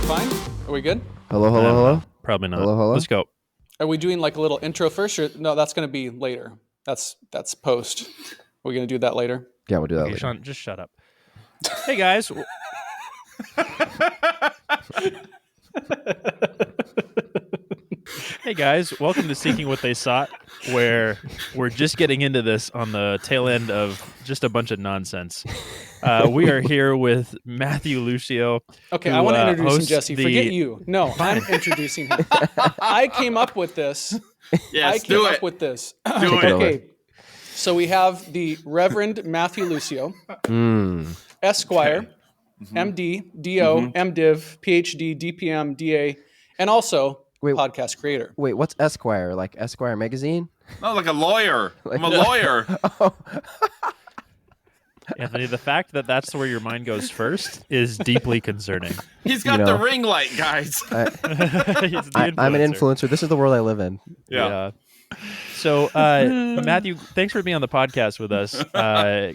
fine? Are we good? Hello. Probably not. Hello. Let's go. Are we doing like a little intro first? Or no, that's going to be later. That's post. Are we going to do that later? Yeah, we'll do that Okay, later. Sean, just shut up. Hey guys. Hey guys, welcome to Seeking What They Sought, where we're just getting into this on the tail end of just a bunch of nonsense. We are here with Matthew Lucio. Okay, who, I want to introduce him, hosts Jesse. Forget you. No, I'm introducing him. I came up with this. Yes, I came do up it. with this. Do it. Okay, so we have the Reverend Matthew Lucio, Esquire, MD, DO, MDiv, PhD, DPM, DA, and also podcast creator. Wait, what's Esquire? Like Esquire magazine? No, like a lawyer. I'm a lawyer. Anthony, the fact that that's where your mind goes first is deeply concerning. He's got the ring light, guys. I'm an influencer. This is the world I live in. Yeah. So, Matthew, thanks for being on the podcast with us.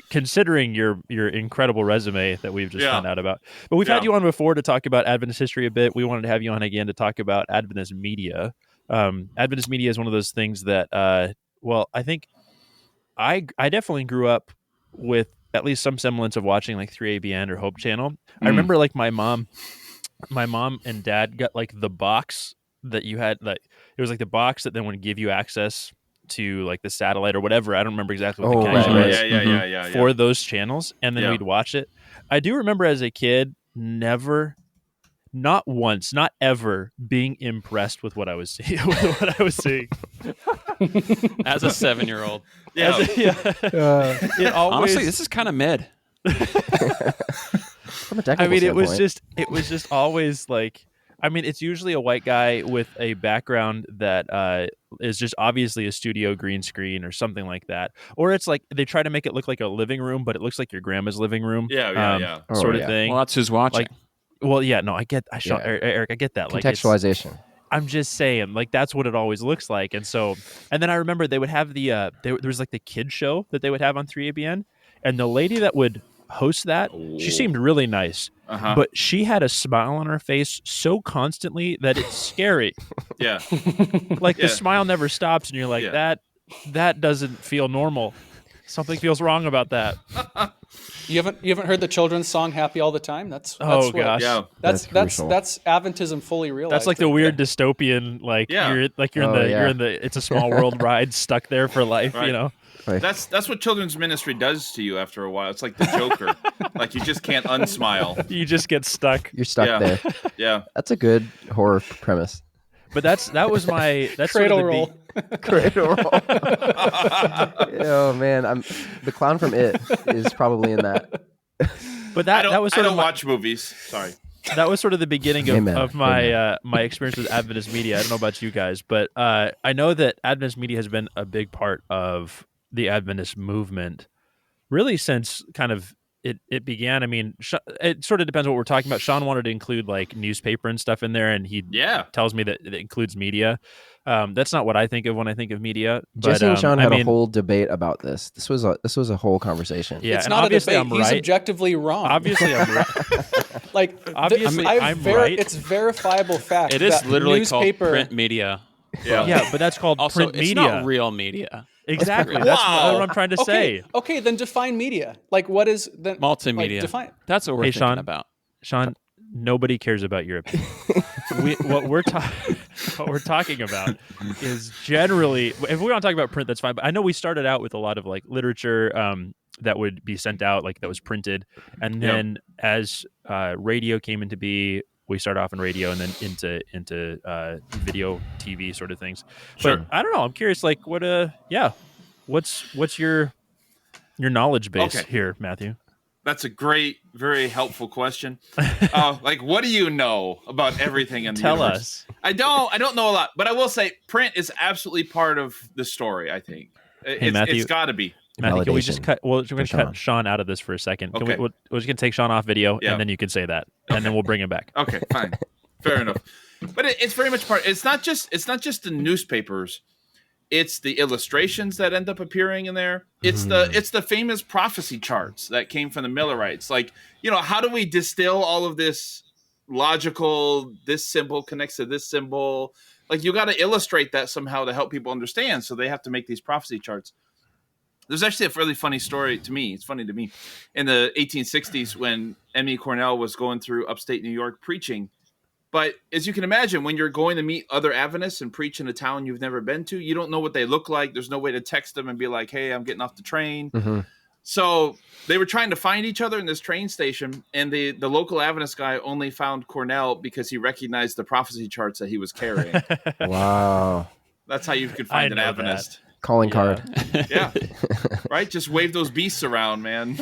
Considering your incredible resume that we've just found out about, but we've had you on before to talk about Adventist history a bit. We wanted to have you on again to talk about Adventist media. Adventist media is one of those things that, I think I definitely grew up with at least some semblance of watching like 3ABN or Hope Channel. I remember like my mom and dad got like the box that you had, like it was like the box that then would give you access to like the satellite or whatever. I don't remember exactly what the connection was Yeah. for those channels, and then we'd watch it. I do remember as a kid, not once, not ever being impressed with what I was seeing. As a 7-year-old. It always, Honestly, this is kind of mid. From a technical I mean, it was standpoint. just always like, I mean, it's usually a white guy with a background that is just obviously a studio green screen or something like that. Or it's like they try to make it look like a living room, but it looks like your grandma's living room. Sort of thing. Well, that's who's watching. Eric, I get that. Like, Contextualization. I'm just saying, like, that's what it always looks like. And then I remember they would have there was like the kid show that they would have on 3ABN, and the lady that would host that, she seemed really nice, but she had a smile on her face so constantly that it's scary. Like the smile never stops, and you're like, that doesn't feel normal. Something feels wrong about that. You haven't heard the children's song "Happy All the Time"? That's gosh, that's Adventism fully realized. That's like the weird dystopian, like you're in the It's a Small World ride, stuck there for life, you know. Right. That's what children's ministry does to you after a while. It's like the Joker. Like you just can't unsmile. You just get stuck. You're stuck there. Yeah. That's a good horror premise. But that's cradle roll. Cradle roll. Oh man, the clown from It is probably in that. But that was sort I of don't watch movies. Sorry. That was sort of the beginning of my my experience with Adventist media. I don't know about you guys, but I know that Adventist media has been a big part of the Adventist movement really since kind of it began. I mean, it sort of depends what we're talking about. Sean wanted to include like newspaper and stuff in there, and he tells me that it includes media. That's not what I think of when I think of media. Jesse and Sean had a whole debate about this. This was a whole conversation. Yeah, it's not a debate. He's objectively wrong. Obviously, I'm right. Like, obviously, I'm right. It's verifiable fact. It is literally called called print media. Yeah, but that's called Also, print it's media. not real media. Exactly. That's what I'm trying to say. Okay, then define media. Like, what is the Multimedia? Like, define. That's what we're thinking about. Sean, nobody cares about your opinion. What we're talking about is generally, if we want to talk about print, that's fine. But I know we started out with a lot of like literature that would be sent out, like that was printed, and then as radio came into be, we started off in radio and then into video, TV sort of things. But I don't know. I'm curious, like what's your knowledge base here, Matthew? That's a great, very helpful question. Like, what do you know about everything in the Tell universe? us. I don't know a lot, but I will say print is absolutely part of the story, I think. Matthew, it's got to be. Matthew, can we just cut? Well, we're going to cut Sean out of this for a second. Okay. We're just going to take Sean off video, and then you can say that, and then we'll bring him back. Okay, fine, fair enough. But it's very much part. It's not just the newspapers. It's the illustrations that end up appearing in there. It's the famous prophecy charts that came from the Millerites. Like, how do we distill all of this logical, this symbol connects to this symbol. Like you got to illustrate that somehow to help people understand. So they have to make these prophecy charts. There's actually a really funny story to me. It's funny to me. In the 1860s, when M.E. Cornell was going through upstate New York preaching, but as you can imagine, when you're going to meet other Adventists and preach in a town you've never been to, you don't know what they look like. There's no way to text them and be like, hey, I'm getting off the train. Mm-hmm. So they were trying to find each other in this train station, and the local Adventist guy only found Cornell because he recognized the prophecy charts that he was carrying. Wow. That's how you could find an Adventist. Calling card. Yeah. Right? Just wave those beasts around, man.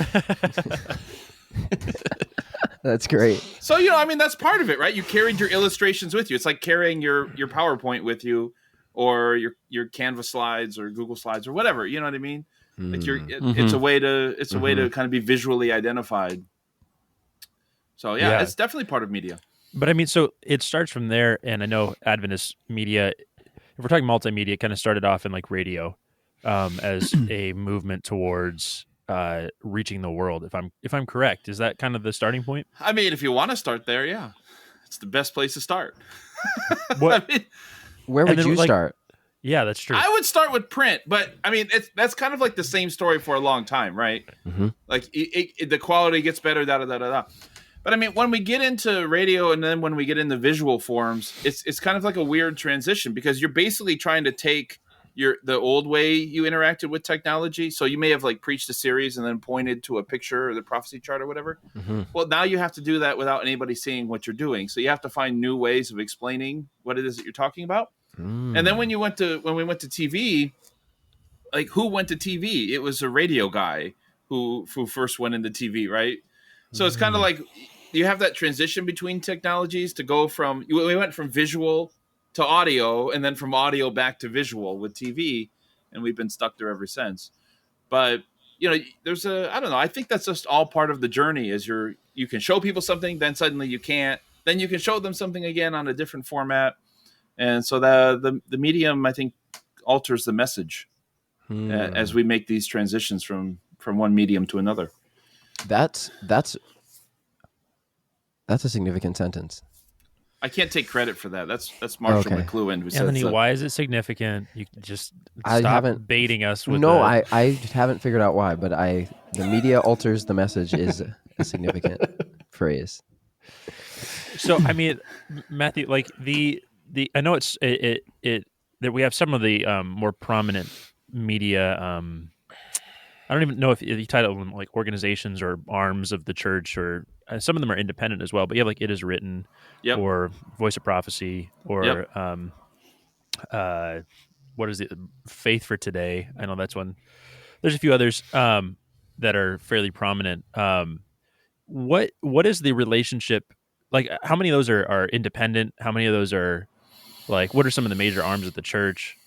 That's great. So, that's part of it, right? You carried your illustrations with you. It's like carrying your PowerPoint with you, or your Canva slides or Google slides or whatever. You know what I mean? Like it's a way to kind of be visually identified. So it's definitely part of media. But so it starts from there, and I know Adventist media, if we're talking multimedia, it kind of started off in like radio as a movement towards reaching the world. If I'm correct, is that kind of the starting point? I mean, if you want to start there, yeah, it's the best place to start. What? Where would you start? Yeah, that's true. I would start with print, but I mean, that's kind of like the same story for a long time, right? Mm-hmm. Like the quality gets better, da da da da da. But I mean, when we get into radio and then when we get into visual forms, it's kind of like a weird transition because you're basically trying to take the old way you interacted with technology. So you may have like preached a series and then pointed to a picture or the prophecy chart or whatever. Mm-hmm. Well, now you have to do that without anybody seeing what you're doing. So you have to find new ways of explaining what it is that you're talking about. And then when we went to TV, like who went to TV? It was a radio guy who first went into TV, right? So it's kind of like you have that transition between technologies to go from we went from visual to audio and then from audio back to visual with TV, and we've been stuck there ever since. But there's I don't know. I think that's just all part of the journey. Is you can show people something, then suddenly you can't. Then you can show them something again on a different format. And so the medium, I think, alters the message as we make these transitions from one medium to another. That's a significant sentence. I can't take credit for that. That's Marshall McLuhan who says Anthony, that. why is it significant? You just stop baiting us with I haven't figured out why, but the media alters the message is a significant phrase. So I mean, Matthew, like I know it that we have some of the more prominent media. I don't even know if you title them like organizations or arms of the church, or some of them are independent as well. But you have like It Is Written, or Voice of Prophecy, or what is it? Faith for Today. I know that's one. There's a few others that are fairly prominent. What is the relationship? Like, how many of those are independent? How many of those are like? What are some of the major arms of the church?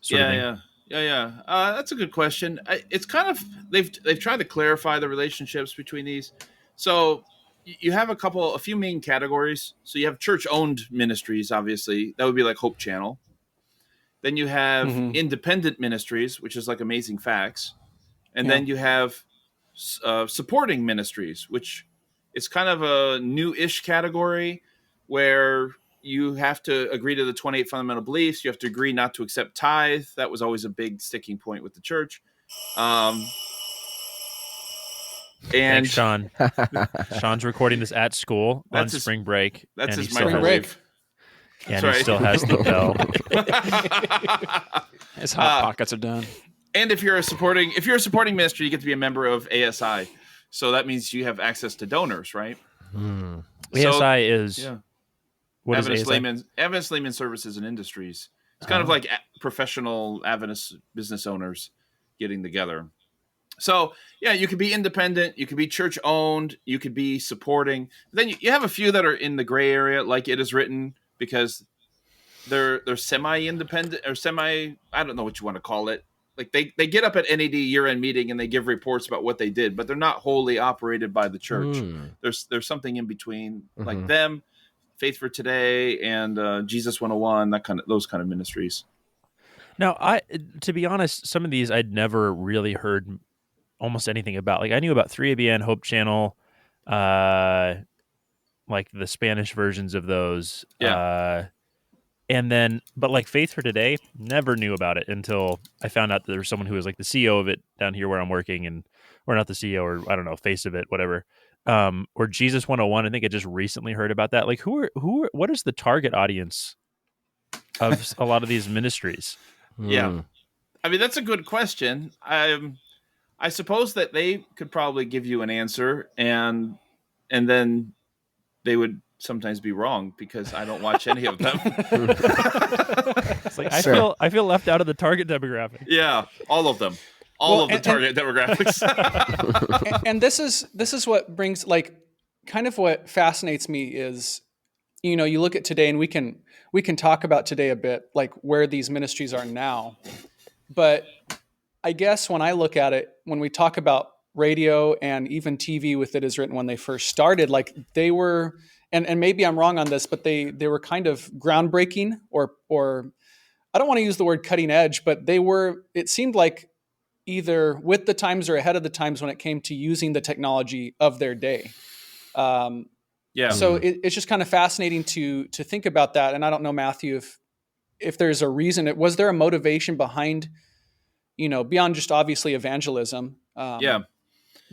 Yeah. That's a good question. It's kind of they've tried to clarify the relationships between these. So you have a few main categories. So you have church-owned ministries, obviously. That would be like Hope Channel. Then you have independent ministries, which is like Amazing Facts, and then you have supporting ministries, which is kind of a new-ish category where you have to agree to the 28 fundamental beliefs. You have to agree not to accept tithe. That was always a big sticking point with the church. Thanks, Sean. Sean's recording this at school on spring break. That's his spring break. And he still has the bell. His hot pockets are done. And if you're a supporting ministry, you get to be a member of ASI. So that means you have access to donors, right? ASI is what is Adventist ASI? Adventist Layman Services and Industries. It's kind of like professional Adventist business owners getting together. So, you could be independent, you could be church-owned, you could be supporting. Then you have a few that are in the gray area, like It Is Written, because they're semi-independent or I don't know what you want to call it. Like they get up at NAD year-end meeting and they give reports about what they did, but they're not wholly operated by the church. There's something in between, like them, Faith for Today, and Jesus 101, those kind of ministries. Now, to be honest, some of these I'd never really heard almost anything about. Like I knew about 3ABN, Hope Channel, like the Spanish versions of those. Yeah. And then, but like Faith for Today, never knew about it until I found out that there was someone who was like the CEO of it down here where I'm working, or not the CEO, or I don't know, face of it, whatever. Or Jesus 101. I think I just recently heard about that. Like, what is the target audience of a lot of these ministries? Yeah. I mean, that's a good question. I suppose that they could probably give you an answer, and then they would sometimes be wrong because I don't watch any of them. It's like I feel left out of the target demographic. Yeah, all of them. All of the target demographics. And this is what brings, like, kind of what fascinates me is, you look at today, and we can talk about today a bit, like where these ministries are now. But I guess when I look at it, when we talk about radio and even TV with It Is Written when they first started, like they were, and maybe I'm wrong on this, but they were kind of groundbreaking, or I don't want to use the word cutting edge, but it seemed like either with the times or ahead of the times when it came to using the technology of their day. Yeah. So it's just kind of fascinating to think about that. And I don't know, Matthew, if there's a reason, was there a motivation behind, beyond just obviously evangelism?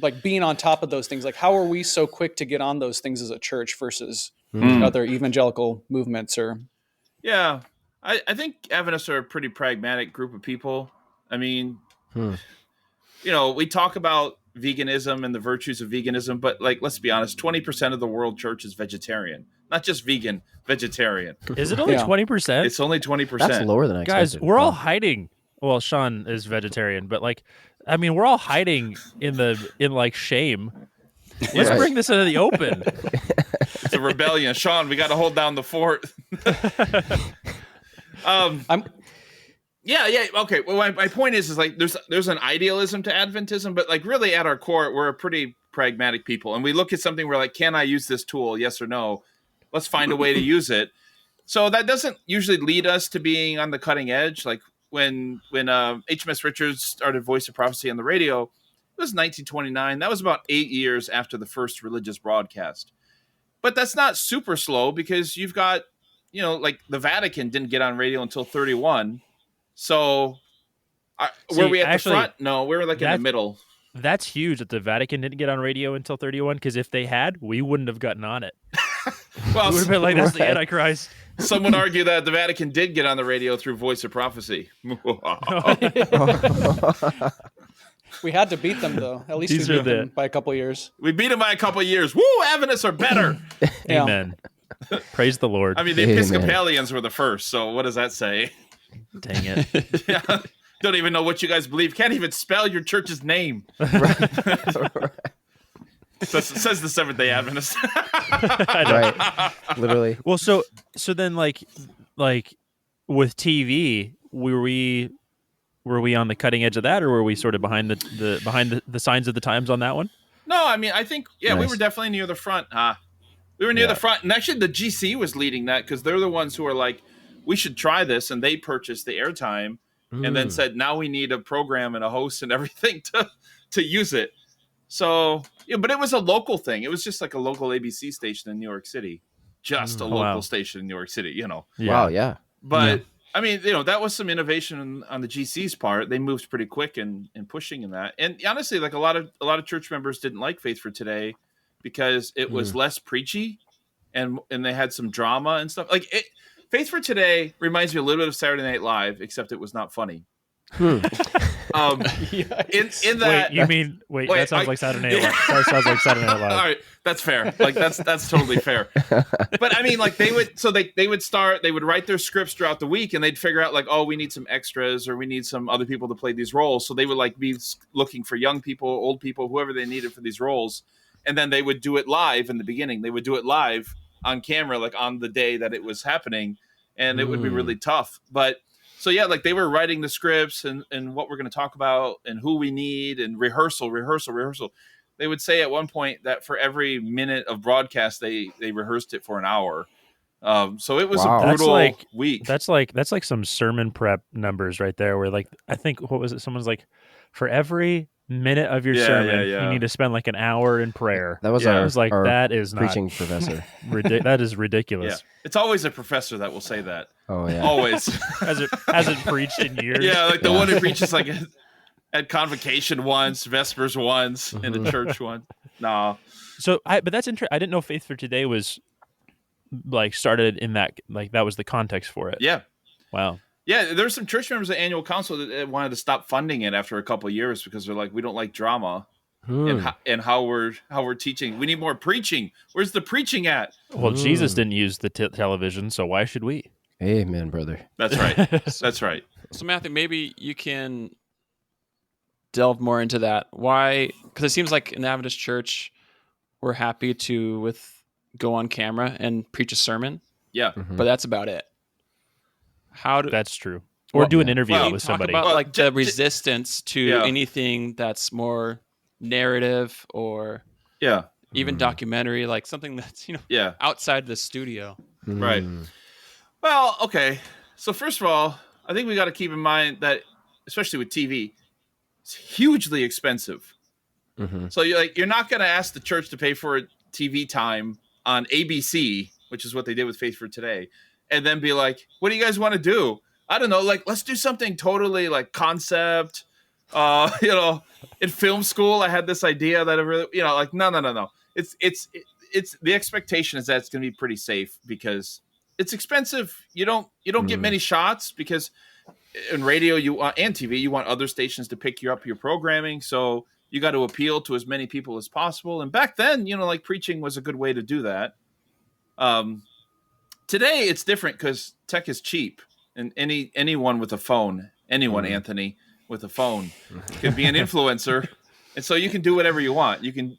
Like being on top of those things, like how are we so quick to get on those things as a church versus other evangelical movements? Or yeah, I think Adventists are a pretty pragmatic group of people. I mean, we talk about veganism and the virtues of veganism, but like, let's be honest, 20% of the world church is vegetarian, not just vegan, vegetarian. Is it only 20%? It's only 20%. That's lower than I expected. Guys, we're all hiding. Well, Sean is vegetarian, but like, I mean, we're all hiding in like shame. Let's bring this into the open. It's a rebellion. Sean, we got to hold down the fort. Yeah. Okay. Well, my point is like there's an idealism to Adventism, but like really at our core, we're a pretty pragmatic people, and we look at something, we're like, can I use this tool? Yes or no? Let's find a way to use it. So that doesn't usually lead us to being on the cutting edge. Like when HMS Richards started Voice of Prophecy on the radio, it was 1929. That was about 8 years after the first religious broadcast. But that's not super slow because you've got, like the Vatican didn't get on radio until 31. So were we at the front? No, we were like in the middle. That's huge that the Vatican didn't get on radio until 31, because if they had, we wouldn't have gotten on it. Well, we would have been like, that's the Antichrist. Some would argue that the Vatican did get on the radio through Voice of Prophecy. We had to beat them, though. At least we beat them by a couple of years. We beat them by a couple of years. Woo! Adventists are better. Amen. Praise the Lord. I mean, the Episcopalians were the first, so what does that say? Dang it. Yeah. Don't even know what you guys believe. Can't even spell your church's name. Says the Seventh-day Adventist. Right. Literally. Well, so then like with TV, were we on the cutting edge of that, or were we sort of behind the signs of the times on that one? No, I mean, I think we were definitely near the front. We were near the front, and actually the GC was leading that because they're the ones who are like, we should try this, and they purchased the airtime and then said, now we need a program and a host and everything to use it. So, but it was a local thing. It was just like a local ABC station in New York City, just a local station in New York City, Yeah. Wow, yeah. But I mean, that was some innovation on the GC's part. They moved pretty quick in pushing in that. And honestly, like a lot of church members didn't like Faith for Today because it was less preachy and they had some drama and stuff. Like Faith for Today reminds me a little bit of Saturday Night Live, except it was not funny. In that, that sounds like Saturday Night Live. That sounds like Saturday Night Live. All right, that's fair. Like that's totally fair. But I mean, like they would write their scripts throughout the week, and they'd figure out like, oh, we need some extras, or we need some other people to play these roles. So they would like be looking for young people, old people, whoever they needed for these roles, and then they would do it live in the beginning. They would do it live on camera, like on the day that it was happening, and it would be really tough. But so yeah, like they were writing the scripts and what we're going to talk about and who we need and rehearsal. They would say at one point that for every minute of broadcast, they rehearsed it for an hour. So it was a brutal week. That's like some sermon prep numbers right there. Where like I think what was it? Someone's like, for every minute of your sermon, you need to spend like an hour in prayer. That was I was like, our that is preaching not professor. that is ridiculous. Yeah. It's always a professor that will say that. Oh yeah, always. hasn't preached in years. Yeah, like the one who preaches like at convocation once, Vespers once, in the church once. No. So, but that's interesting. I didn't know Faith for Today was like started in that, like that was the context for it. Yeah. Wow. Yeah, there's some church members at annual council that wanted to stop funding it after a couple of years because they're like, we don't like drama and how we're teaching. We need more preaching. Where's the preaching at? Well, Jesus didn't use the television, so why should we? Amen, brother. That's right. That's right. So Matthew, maybe you can delve more into that. Why? Because it seems like in the Adventist church, we're happy to go on camera and preach a sermon. Yeah, but that's about it. That's true. Or do an interview with somebody. Talk about the resistance to anything that's more narrative or even documentary, like something that's outside the studio. Right. Well, okay. So first of all, I think we got to keep in mind that, especially with TV, it's hugely expensive. So you're not going to ask the church to pay for TV time on ABC, which is what they did with Faith for Today, and then be like, what do you guys want to do? I don't know, like, let's do something totally like concept. In film school, I had this idea that I really, like, no. It's the expectation is that it's going to be pretty safe because it's expensive. You don't get many shots because in radio and TV, you want other stations to pick you up your programming. So you got to appeal to as many people as possible. And back then, like preaching was a good way to do that. Today it's different because tech is cheap, and anyone with a phone, Anthony with a phone could be an influencer. And so you can do whatever you want. You can,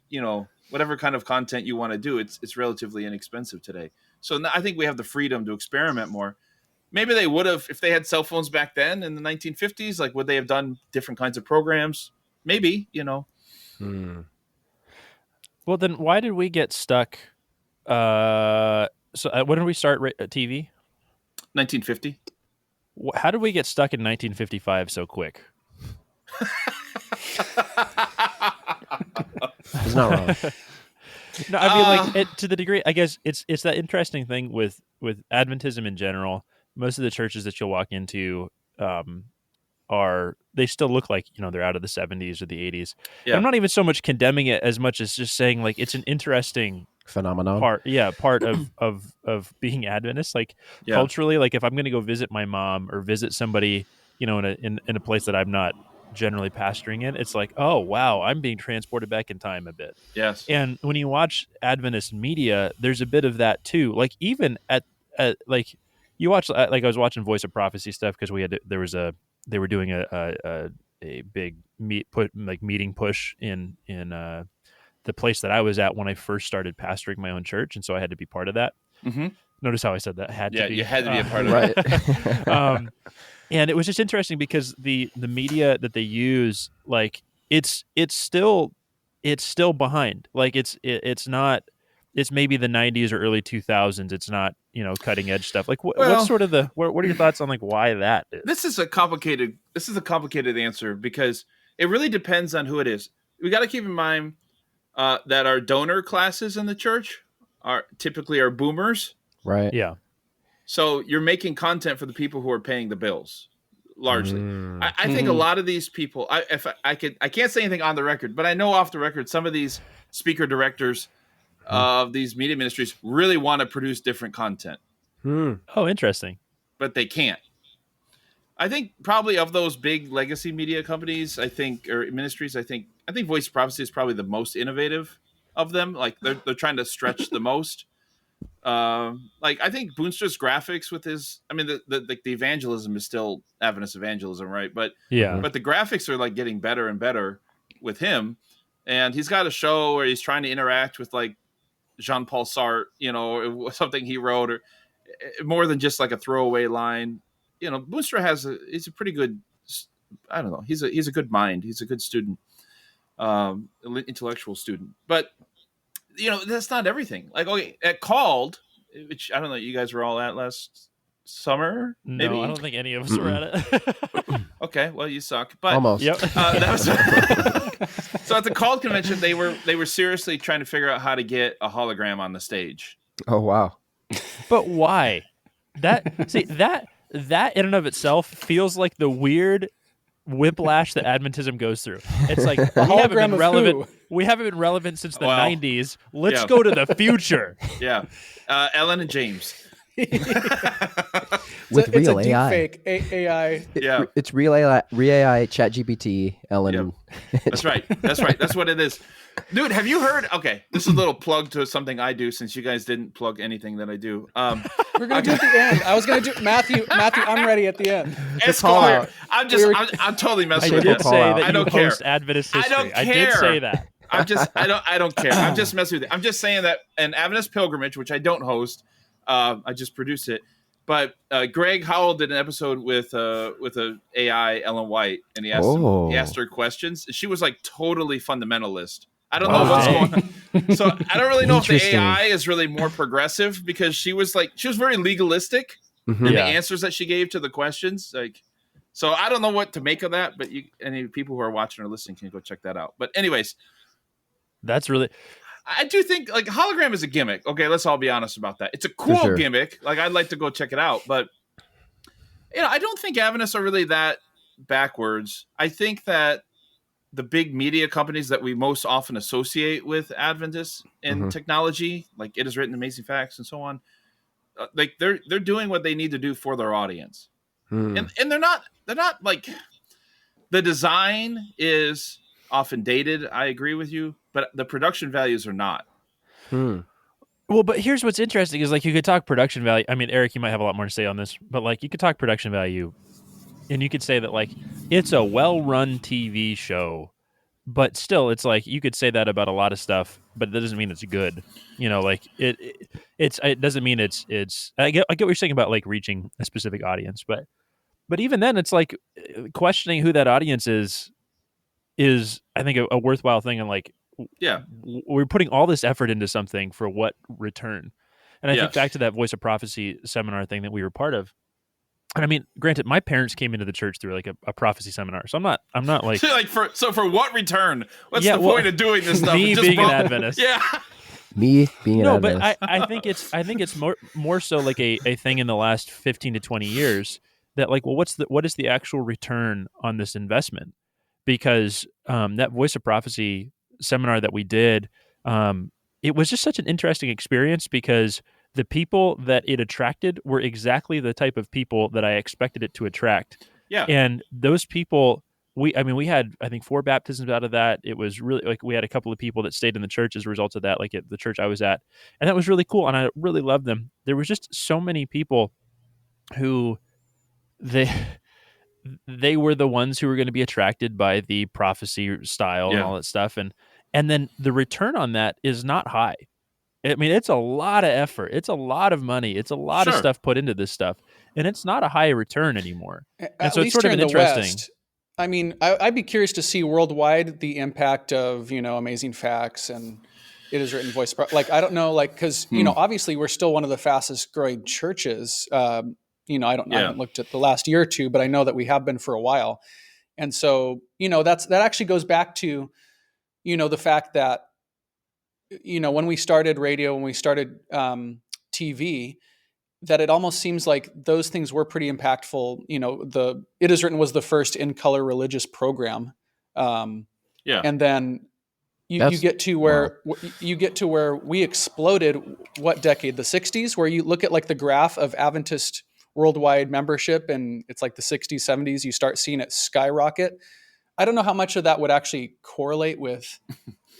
whatever kind of content you want to do, it's relatively inexpensive today. So I think we have the freedom to experiment more. Maybe they would have, if they had cell phones back then in the 1950s, like would they have done different kinds of programs? Maybe, Well, then why did we get stuck? So when did we start TV? 1950. How did we get stuck in 1955 so quick? It's not wrong. No, I mean, to the degree, I guess it's that interesting thing with Adventism in general. Most of the churches that you'll walk into they still look like they're out of the 70s or the 80s. Yeah. I'm not even so much condemning it as much as just saying like it's an interesting phenomenon part of being Adventist, like culturally. Like if I'm going to go visit my mom or visit somebody in a place that I'm not generally pastoring in, it's like, oh wow, I'm being transported back in time a bit. Yes. And when you watch Adventist media, there's a bit of that too. Like even at like you watch, like I was watching Voice of Prophecy stuff because they were doing a big meeting push in the place that I was at when I first started pastoring my own church, and so I had to be part of that. Mm-hmm. Notice how I said that had to be. You had to be a part of it. Right. And it was just interesting because the media that they use, like it's still behind. Like it's not. It's maybe the 90s or early 2000s. It's not cutting edge stuff. Like what's sort of what are your thoughts on like why that is? This is a complicated answer because it really depends on who it is. We got to keep in mind that our donor classes in the church are typically boomers. Right. Yeah. So you're making content for the people who are paying the bills, largely. I think a lot of these people, I can't say anything on the record, but I know off the record, some of these speaker directors of these media ministries really want to produce different content. Oh, interesting. But they can't. I think probably of those big legacy media companies, or ministries, I think Voice of Prophecy is probably the most innovative of them. Like they're trying to stretch the most. Like I think Boonstra's graphics with his, I mean, the evangelism is still Adventist evangelism, right? But the graphics are like getting better and better with him, and he's got a show where he's trying to interact with like Jean-Paul Sartre, or something he wrote, or more than just like a throwaway line. Boonstra he's a pretty good, I don't know, he's a good mind, he's a good student, intellectual student, but. That's not everything. Like, okay, at Called, which I don't know, you guys were all at last summer, maybe? No, I don't think any of us were at it. Okay, well, you suck. But Almost. Yep. that was so at the Called convention. They were seriously trying to figure out how to get a hologram on the stage. Oh wow. But why? That in and of itself feels like the weird whiplash that Adventism goes through. It's like we haven't hologram been of relevant. who? We haven't been relevant since the Well, 90s. Let's yeah. go to the future. Yeah, Ellen and James. With it's real a AI. deep fake AI. Yeah. It's real AI, ChatGPT, Ellen. Yep. That's right. That's what it is. Dude, have you heard? Okay, this is a little plug to something I do since you guys didn't plug anything that I do. We're gonna do it at the end. I was gonna do Matthew. I'm ready at the end. Esquire. I'm totally messing I with did you. say that I you don't care. host Adventist I history. don't I did care. say that. I don't care. I'm just messing with you. I'm just saying that an Adventist pilgrimage, which I don't host, I just produce it. But Greg Howell did an episode with a AI Ellen White, and he asked her questions. She was like totally fundamentalist. I don't know what's going on. So I don't really know if the AI is really more progressive, because she was very legalistic in the answers that she gave to the questions. So I don't know what to make of that. But any people who are watching or listening can go check that out. But anyways, That's really. I do think hologram is a gimmick. Okay, let's all be honest about that. It's a cool gimmick. I'd like to go check it out, but I don't think Adventists are really that backwards. I think that the big media companies that we most often associate with Adventists in technology, like It Is Written, Amazing Facts, and so on, they're doing what they need to do for their audience, and they're not like, the design is often dated. I agree with you, but the production values are not. Well, but here's what's interesting is you could talk production value. I mean, Eric, you might have a lot more to say on this, but you could talk production value, and you could say that it's a well-run TV show, but still, it's you could say that about a lot of stuff, but that doesn't mean it's good. It doesn't mean it's. I get what you're saying about reaching a specific audience, but even then, it's questioning who that audience is I think a worthwhile thing, and we're putting all this effort into something for what return. And I think back to that Voice of Prophecy seminar thing that we were part of. And I mean, granted, my parents came into the church through a prophecy seminar, so I'm not for what return? What's the point of doing this stuff? Me being an Adventist, me being an Adventist. No, but I think it's more so a thing in the last 15 to 20 years that what is the actual return on this investment? Because that Voice of Prophecy seminar that we did, it was just such an interesting experience, because the people that it attracted were exactly the type of people that I expected it to attract. Yeah. And those people, we had, I think, 4 baptisms out of that. It was really we had a couple of people that stayed in the church as a result of that, at the church I was at. And that was really cool. And I really loved them. There was just so many people who they were the ones who were going to be attracted by the prophecy style and all that stuff. And then the return on that is not high. I mean, it's a lot of effort. It's a lot of money. It's a lot of stuff put into this stuff. And it's not a high return anymore. And so it's sort of an interesting. West, I mean, I'd be curious to see worldwide the impact of, Amazing Facts and It Is Written, Voice. I don't know, because, obviously we're still one of the fastest growing churches. I haven't looked at the last year or two, but I know that we have been for a while. And so, that actually goes back to, the fact that, when we started radio, when we started TV, that it almost seems like those things were pretty impactful. The It Is Written was the first in color religious program. And then you get to where we exploded. What decade? The 60s, where you look at the graph of Adventist worldwide membership, and it's the 60s, 70s, you start seeing it skyrocket. I don't know how much of that would actually correlate with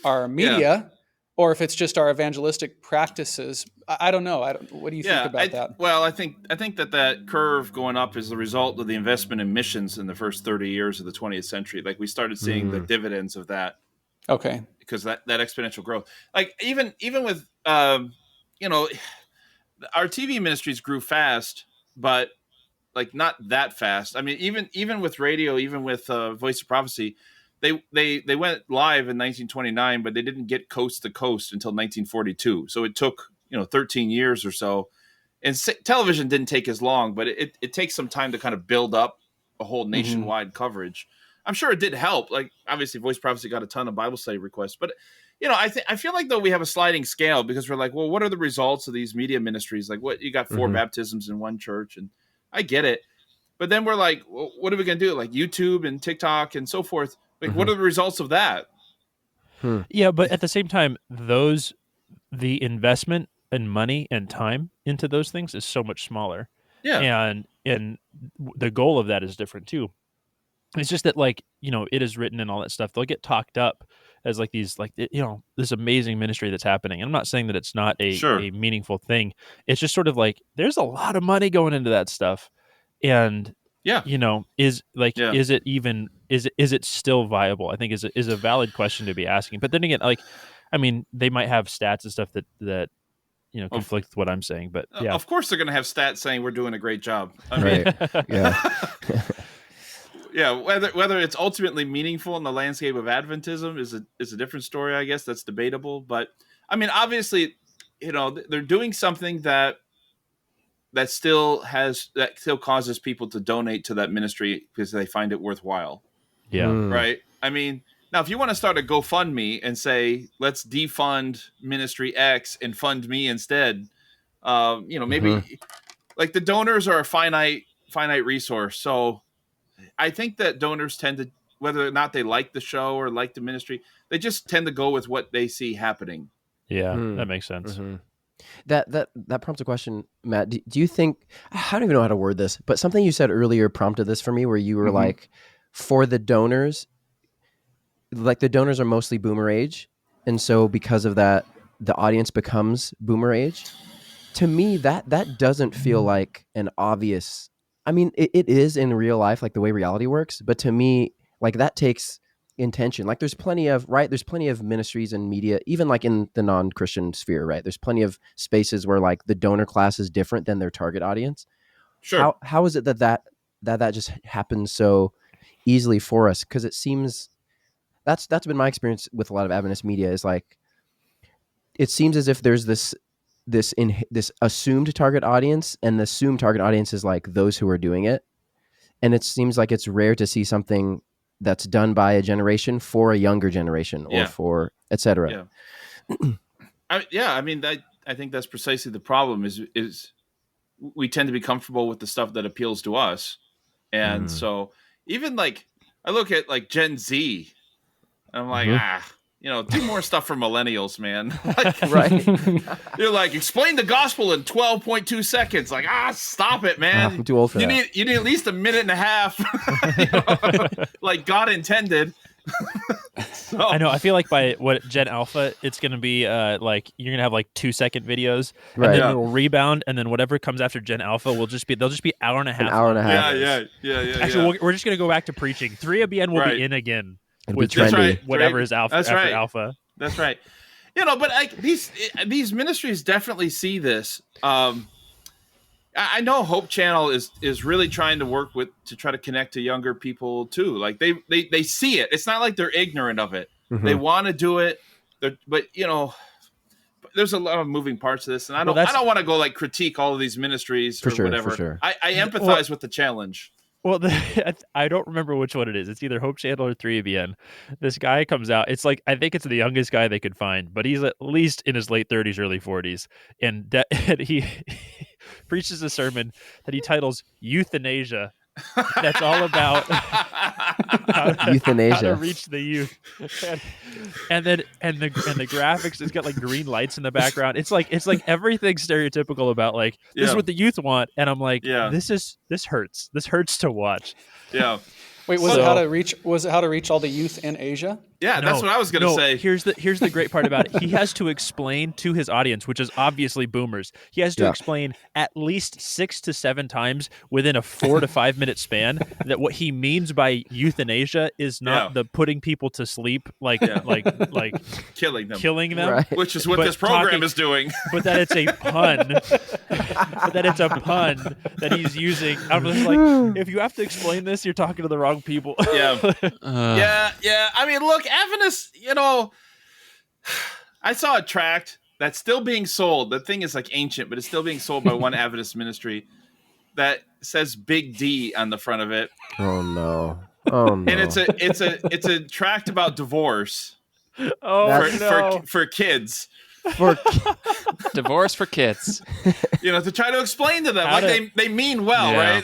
our media, or if it's just our evangelistic practices. I don't know. What do you think about that? Well, I think that curve going up is the result of the investment in missions in the first 30 years of the 20th century. We started seeing the dividends of that. Okay. Because that exponential growth, even with our TV ministries grew fast, but not that fast. I mean, even with radio, even with Voice of Prophecy, they went live in 1929, but they didn't get coast to coast until 1942. So it took 13 years or so. And television didn't take as long, but it takes some time to kind of build up a whole nationwide coverage. I'm sure it did help. Like, obviously, Voice Prophecy got a ton of Bible study requests, but I feel like though we have a sliding scale because we're like, well, what are the results of these media ministries? Like, what you got 4 baptisms in one church, and I get it, but then we're like, well, what are we gonna do? Like YouTube and TikTok and so forth. Like, what are the results of that? Yeah, but at the same time, the investment and money and time into those things is so much smaller. Yeah, and the goal of that is different too. It's just that, like, it is written and all that stuff. They'll get talked up as like these, like, this amazing ministry that's happening. And I'm not saying that it's not a meaningful thing. It's just sort of like there's a lot of money going into that stuff, and is it still viable? I think is a valid question to be asking. But then again, like, I mean, they might have stats and stuff that conflict with what I'm saying. But yeah, of course they're going to have stats saying we're doing a great job. I mean, yeah. Yeah, whether it's ultimately meaningful in the landscape of Adventism is a different story, I guess. That's debatable. But I mean, obviously, they're doing something that still causes people to donate to that ministry because they find it worthwhile. Yeah. Right. I mean, now if you want to start a GoFundMe and say, let's defund ministry X and fund me instead, maybe like the donors are a finite resource. So I think that donors tend to, whether or not they like the show or like the ministry, they just tend to go with what they see happening. Yeah, that makes sense. That prompts a question, Matt. Do you think, I don't even know how to word this, but something you said earlier prompted this for me, where you were like, for the donors, like the donors are mostly boomer age, and so because of that, the audience becomes boomer age. To me, that doesn't feel like an obvious. I mean, it is in real life, like the way reality works. But to me, like that takes intention. Like there's plenty of ministries and media, even like in the non-Christian sphere, right? There's plenty of spaces where like the donor class is different than their target audience. Sure. How is it that just happens so easily for us? Because it seems that's been my experience with a lot of Adventist media, is like it seems as if there's this assumed target audience, and the assumed target audience is like those who are doing it, and it seems like it's rare to see something that's done by a generation for a younger generation or for etc. I mean, I think that's precisely the problem. Is we tend to be comfortable with the stuff that appeals to us, and so even like I look at like Gen Z, and I'm like do more stuff for millennials, man. Like, Right. You're like, explain the gospel in 12.2 seconds. Like, stop it, man. I'm too old for that. You need at least a minute and a half, like God intended. So, I know. I feel like by Gen Alpha, it's going to be like you're going to have like 2-second videos, and then it'll rebound, and then whatever comes after Gen Alpha will just be hour and a half. An hour and a half. Yeah. Actually, we're just going to go back to preaching. 3ABN will be in again. It'll be trendy. Whatever is alpha That's after right. Alpha. That's right. But like these ministries definitely see this. I know Hope Channel is really trying to work to try to connect to younger people too. Like they see it. It's not like they're ignorant of it. They want to do it. But there's a lot of moving parts to this, and I don't want to go like critique all of these ministries or whatever. For sure. I empathize with the challenge. Well, I don't remember which one it is. It's either Hope Channel or 3ABN. This guy comes out. It's like, I think it's the youngest guy they could find, but he's at least in his late 30s, early 40s. And he preaches a sermon that he titles Euthanasia. That's all about euthanasia, how to reach the youth. And the graphics, it's got like green lights in the background. It's like everything stereotypical about like this is what the youth want, and I'm like, this hurts. This hurts to watch. Yeah. Wait, was it how to reach all the youth in Asia? Yeah, that's what I was going to say. Here's the great part about it. He has to explain to his audience, which is obviously boomers. He has to explain at least 6 to 7 times within a 4 to 5 minute span that what he means by euthanasia is not the putting people to sleep, like killing them, right. Which is what this program is doing. But that it's a pun. That he's using. I'm just like, if you have to explain this, you're talking to the wrong people. Yeah. Yeah. I mean, look, Adventist, I saw a tract that's still being sold. The thing is like ancient, but it's still being sold by one Adventist ministry that says Big D on the front of it. Oh no. Oh no. And it's a tract about divorce. Oh, for kids. For Divorce for kids. To try to explain to them they mean well, right?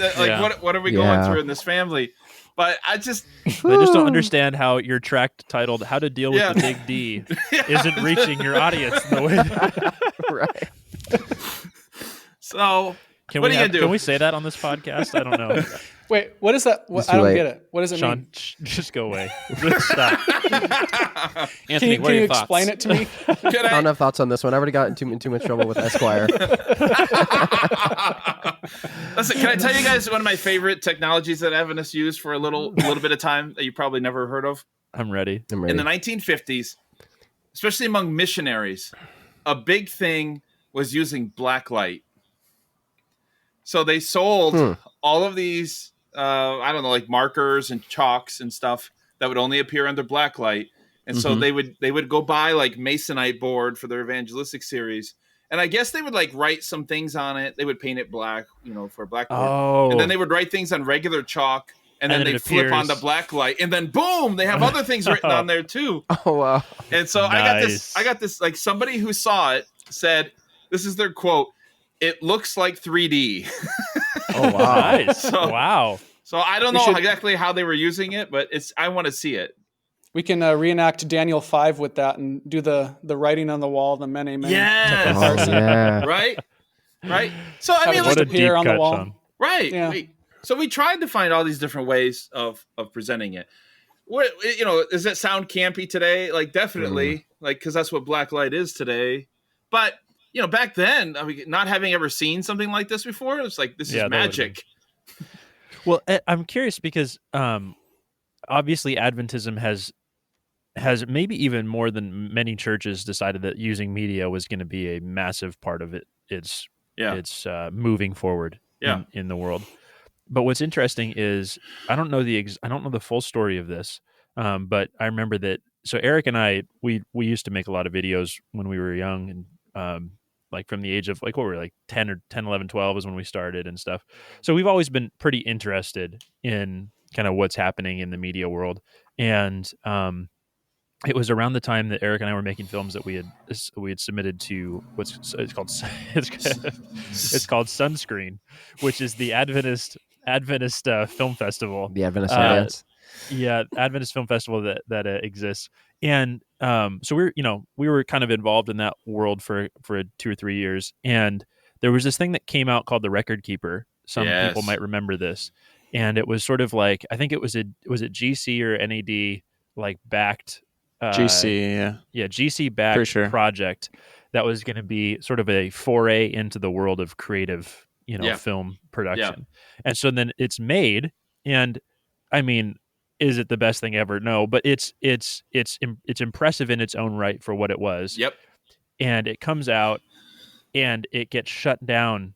What are we going through in this family? But I just don't understand how your tract titled "How to Deal with the Big D" isn't reaching your audience in the way that... Right. So what are you gonna do? Can we say that on this podcast? I don't know. Wait, what is that? I don't get it. What does it Sean, mean? just go away. Stop. Anthony, Can what are you your thoughts? explain it to me? I don't have thoughts on this one. I already got in too much trouble with Esquire. Listen, can I tell you guys one of my favorite technologies that Adventists use for a little bit of time that you probably never heard of? I'm ready. In the 1950s, especially among missionaries, a big thing was using Blacklight. So they sold all of these, like markers and chalks and stuff that would only appear under Blacklight. And so they would go buy like Masonite board for their evangelistic series. And I guess they would like write some things on it. They would paint it black, for a blackboard. Oh. And then they would write things on regular chalk. And then they flip on the Blacklight. And then boom, they have other things written on there too. Oh wow. And so Nice. I got this, like somebody who saw it said, this is their quote, "It looks like 3D." Oh wow. Nice. Wow. So I don't know exactly how they were using it, but I want to see it. We can reenact Daniel 5 with that and do the writing on the wall, the mene mene. Yes. Oh, yeah. Right. So I mean, What a deep on the cut, wall. Sean. right. Yeah. So we tried to find all these different ways of presenting it. What does it sound campy today? Like definitely, because that's what Blacklight is today. But back then, I mean, not having ever seen something like this before, it's like this is magic. Well, I'm curious because obviously Adventism has maybe even more than many churches decided that using media was going to be a massive part of its moving forward in the world. But what's interesting is I don't know the full story of this, but I remember that. So Eric and I we used to make a lot of videos when we were young, and like from the age of like what were we, like 10, 11, 12 is when we started and stuff. So we've always been pretty interested in kind of what's happening in the media world, and it was around the time that Eric and I were making films that we had submitted to it's called Sunscreen, which is the Adventist film festival. The Adventist Sundance. Yeah, Adventist Film Festival that exists, and so we were kind of involved in that world for 2 or 3 years, and there was this thing that came out called The Record Keeper. Some people might remember this, and it was sort of like I think it was GC or NAD like backed. GC, GC backed project that was going to be sort of a foray into the world of creative, film production. And so then it's made, and I mean, is it the best thing ever? No, but it's impressive in its own right for what it was. Yep. And it comes out, and it gets shut down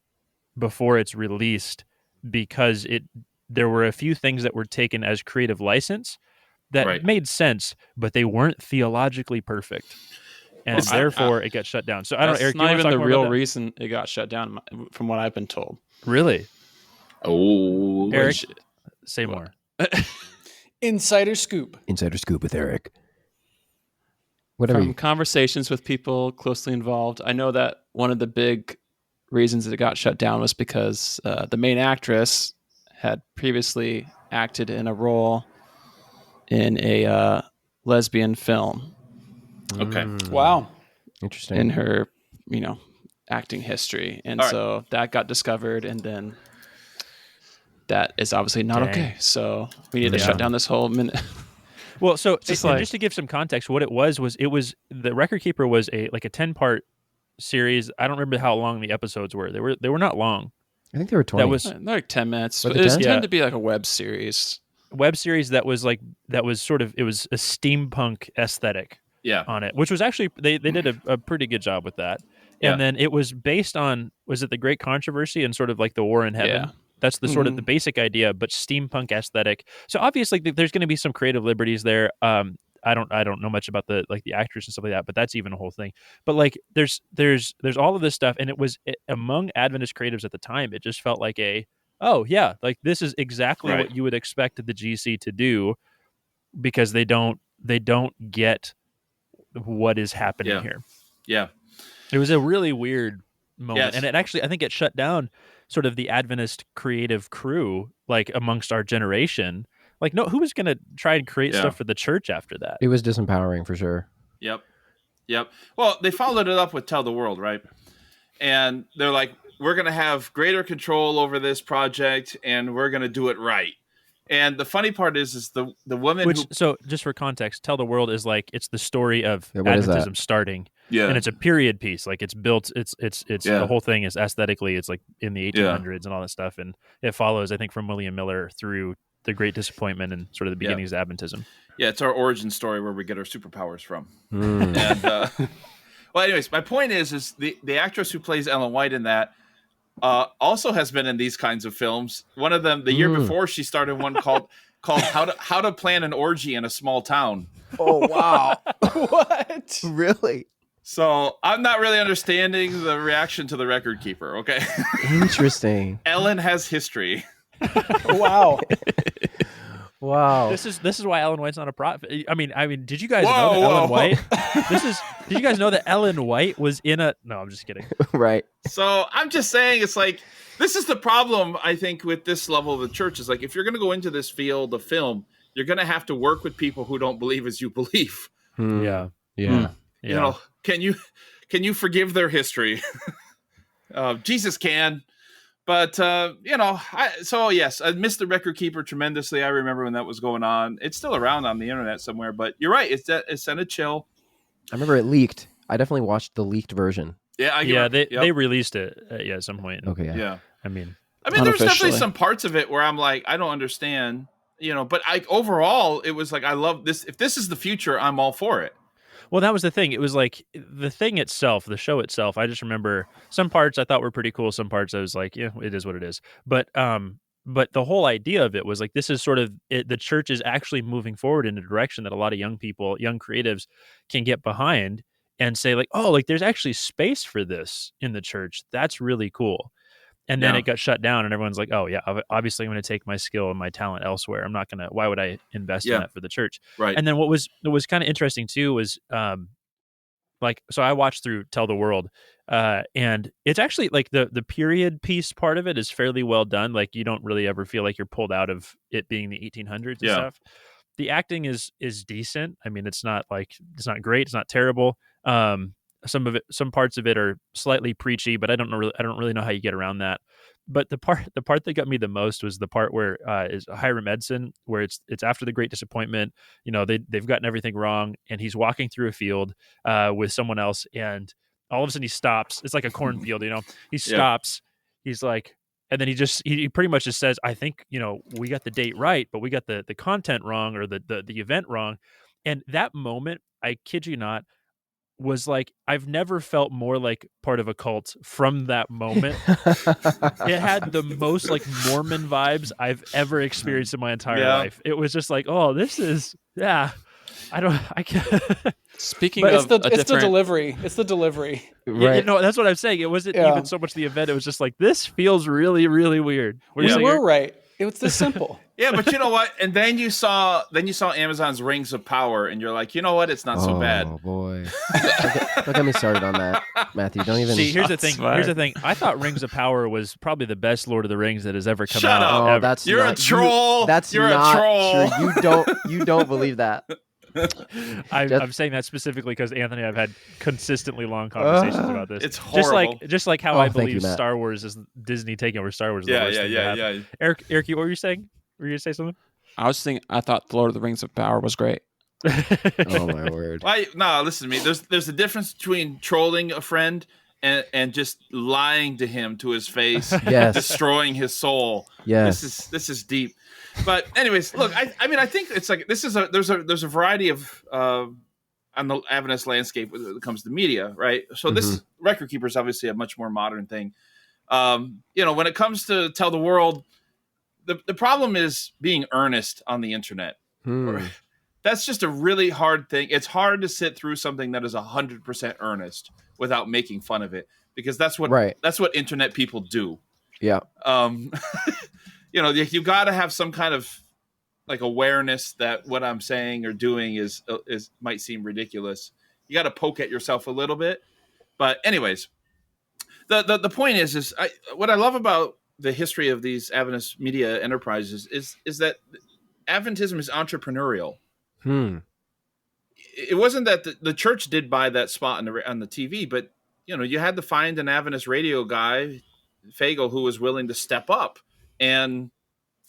before it's released because there were a few things that were taken as creative license that made sense, but they weren't theologically perfect, and therefore it got shut down. So I don't know, Eric, not even the real reason it got shut down, from what I've been told. Really? Oh, Eric, say more. Insider scoop. Insider scoop with Eric. From conversations with people closely involved, I know that one of the big reasons that it got shut down was because the main actress had previously acted in a role in a lesbian film. Okay. Wow. Interesting. In her, acting history. And so that got discovered, and then that is obviously not okay. So we need to shut down this whole minute. Well, so just to give some context, what it was The Record Keeper was a 10-part series. I don't remember how long the episodes were. They were not long. I think they were 20. That was like 10 minutes. It was tend to be like a web series. That was sort of, it was a steampunk aesthetic on it, which was actually they did a pretty good job with that. And then it was based on, was it the Great Controversy and sort of like the War in Heaven? Yeah. That's the sort of the basic idea, but steampunk aesthetic. So obviously there's going to be some creative liberties there. I don't know much about the actors and stuff like that, but that's even a whole thing. But like there's all of this stuff, and it was among Adventist creatives at the time. It just felt like a oh yeah, like this is exactly what you would expect the GC to do, because they don't get what is happening here. Yeah. It was a really weird moment. Yes. And it actually, I think it shut down sort of the Adventist creative crew, like amongst our generation. Like, no, who was going to try and create stuff for the church after that? It was disempowering for sure. Yep. Well, they followed it up with Tell the World, right? And they're like, we're going to have greater control over this project, and we're going to do it right. And the funny part is the woman so just for context, Tell the World is like, it's the story of Adventism starting. Yeah. And it's a period piece. Like it's built, it's the whole thing is aesthetically, it's like in the 1800s and all that stuff. And it follows, I think, from William Miller through the Great Disappointment and sort of the beginnings of Adventism. Yeah, it's our origin story where we get our superpowers from. And well, anyways, my point is the actress who plays Ellen White in that also has been in these kinds of films. One of them, the year before, she started one called How to Plan an Orgy in a Small Town. Oh wow! What? Really? So I'm not really understanding the reaction to The Record Keeper. Okay. Interesting. Ellen has history. Wow. Wow. This is why Ellen White's not a prophet. I mean, did you guys know that Ellen White? Did you guys know that Ellen White was in a? No, I'm just kidding. Right. So I'm just saying, it's like, this is the problem, I think, with this level of the church. Is like, if you're going to go into this field of film, you're going to have to work with people who don't believe as you believe. Yeah. You know, can you forgive their history? Jesus can. But, you know, yes, I missed The Record Keeper tremendously. I remember when that was going on. It's still around on the internet somewhere, but you're right. It's sent a chill. I remember it leaked. I definitely watched the leaked version. Yeah, they released it at some point. Okay, yeah. I mean, there's definitely some parts of it where I'm like, I don't understand, you know, but overall, it was like, I love this. If this is the future, I'm all for it. Well, that was the thing. It was like the thing itself, the show itself. I just remember some parts I thought were pretty cool. Some parts I was like, yeah, it is what it is. But the whole idea of it was like, this is sort of it, the church is actually moving forward in a direction that a lot of young people, young creatives can get behind and say like, oh, like there's actually space for this in the church. That's really cool. And then it got shut down and everyone's like, oh yeah, obviously I'm going to take my skill and my talent elsewhere. I'm not going to, why would I invest in that for the church? Right. And then what was kind of interesting too was, so I watched through Tell the World, and it's actually like the period piece part of it is fairly well done. Like you don't really ever feel like you're pulled out of it being the 1800s and stuff. The acting is decent. I mean, it's not great. It's not terrible. Some parts of it are slightly preachy, but I don't really know how you get around that. But the part that got me the most was the part where is Hiram Edson, where it's after the Great Disappointment. You know, they've gotten everything wrong, and he's walking through a field with someone else, and all of a sudden he stops. It's like a cornfield, you know. He stops. He's like, and then he pretty much just says, I think, you know, we got the date right, but we got the content wrong or the event wrong. And that moment, I kid you not, was like, I've never felt more like part of a cult from that moment. It had the most like Mormon vibes I've ever experienced in my entire life. It was just like, oh, this is, I can't. Speaking but of it's the delivery. It's the delivery. Right. You know, that's what I'm saying. It wasn't even so much the event. It was just like, this feels really, really weird. We were right. It was this simple. Yeah, but you know what? And then you saw Amazon's Rings of Power, and you're like, you know what? It's not so bad. Oh boy, don't get me started on that, Matthew. Don't even. See, here's the thing. I thought Rings of Power was probably the best Lord of the Rings that has ever come out. Shut up. That's you're not, a troll. You're not a troll. True. You don't believe that. I'm saying that specifically because Anthony, I've had consistently long conversations about this. It's horrible. Just like how I believe Star Wars is Disney taking over Star Wars. Yeah. Eric, what were you saying? Were you going to say something? I thought The Lord of the Rings of Power was great. Oh my word! No, listen to me. There's a difference between trolling a friend and just lying to him to his face, destroying his soul. Yes, this is deep. But anyways, look, I mean, I think it's like there's a variety of on the Adventist landscape when it comes to media, right? So this Record Keeper is obviously a much more modern thing. You know, when it comes to Tell the World, the problem is being earnest on the internet. That's just a really hard thing. It's hard to sit through something that is 100% earnest without making fun of it, because that's what internet people do. Yeah. you got to have some kind of like awareness that what I'm saying or doing is might seem ridiculous. You got to poke at yourself a little bit. But anyways, the point is what I love about the history of these Adventist media enterprises is that Adventism is entrepreneurial. It wasn't that the church did buy that spot on the TV, but you had to find an Adventist radio guy, Fagel, who was willing to step up and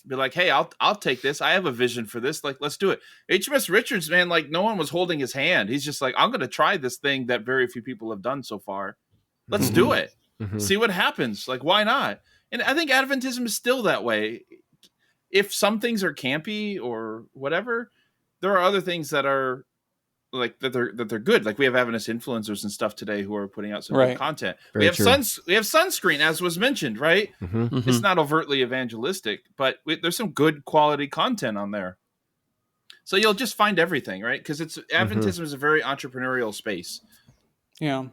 be like, hey, I'll take this. I have a vision for this. Like, let's do it. HMS Richards, man, like no one was holding his hand. He's just like, I'm going to try this thing that very few people have done so far. Let's do it. See what happens. Like, why not? And I think Adventism is still that way. If some things are campy or whatever, there are other things that are like that they're good. Like we have Adventist influencers and stuff today who are putting out some good content. We have sunscreen, as was mentioned, right? It's not overtly evangelistic, but there's some good quality content on there. So you'll just find everything, right? Because Adventism is a very entrepreneurial space. Yeah.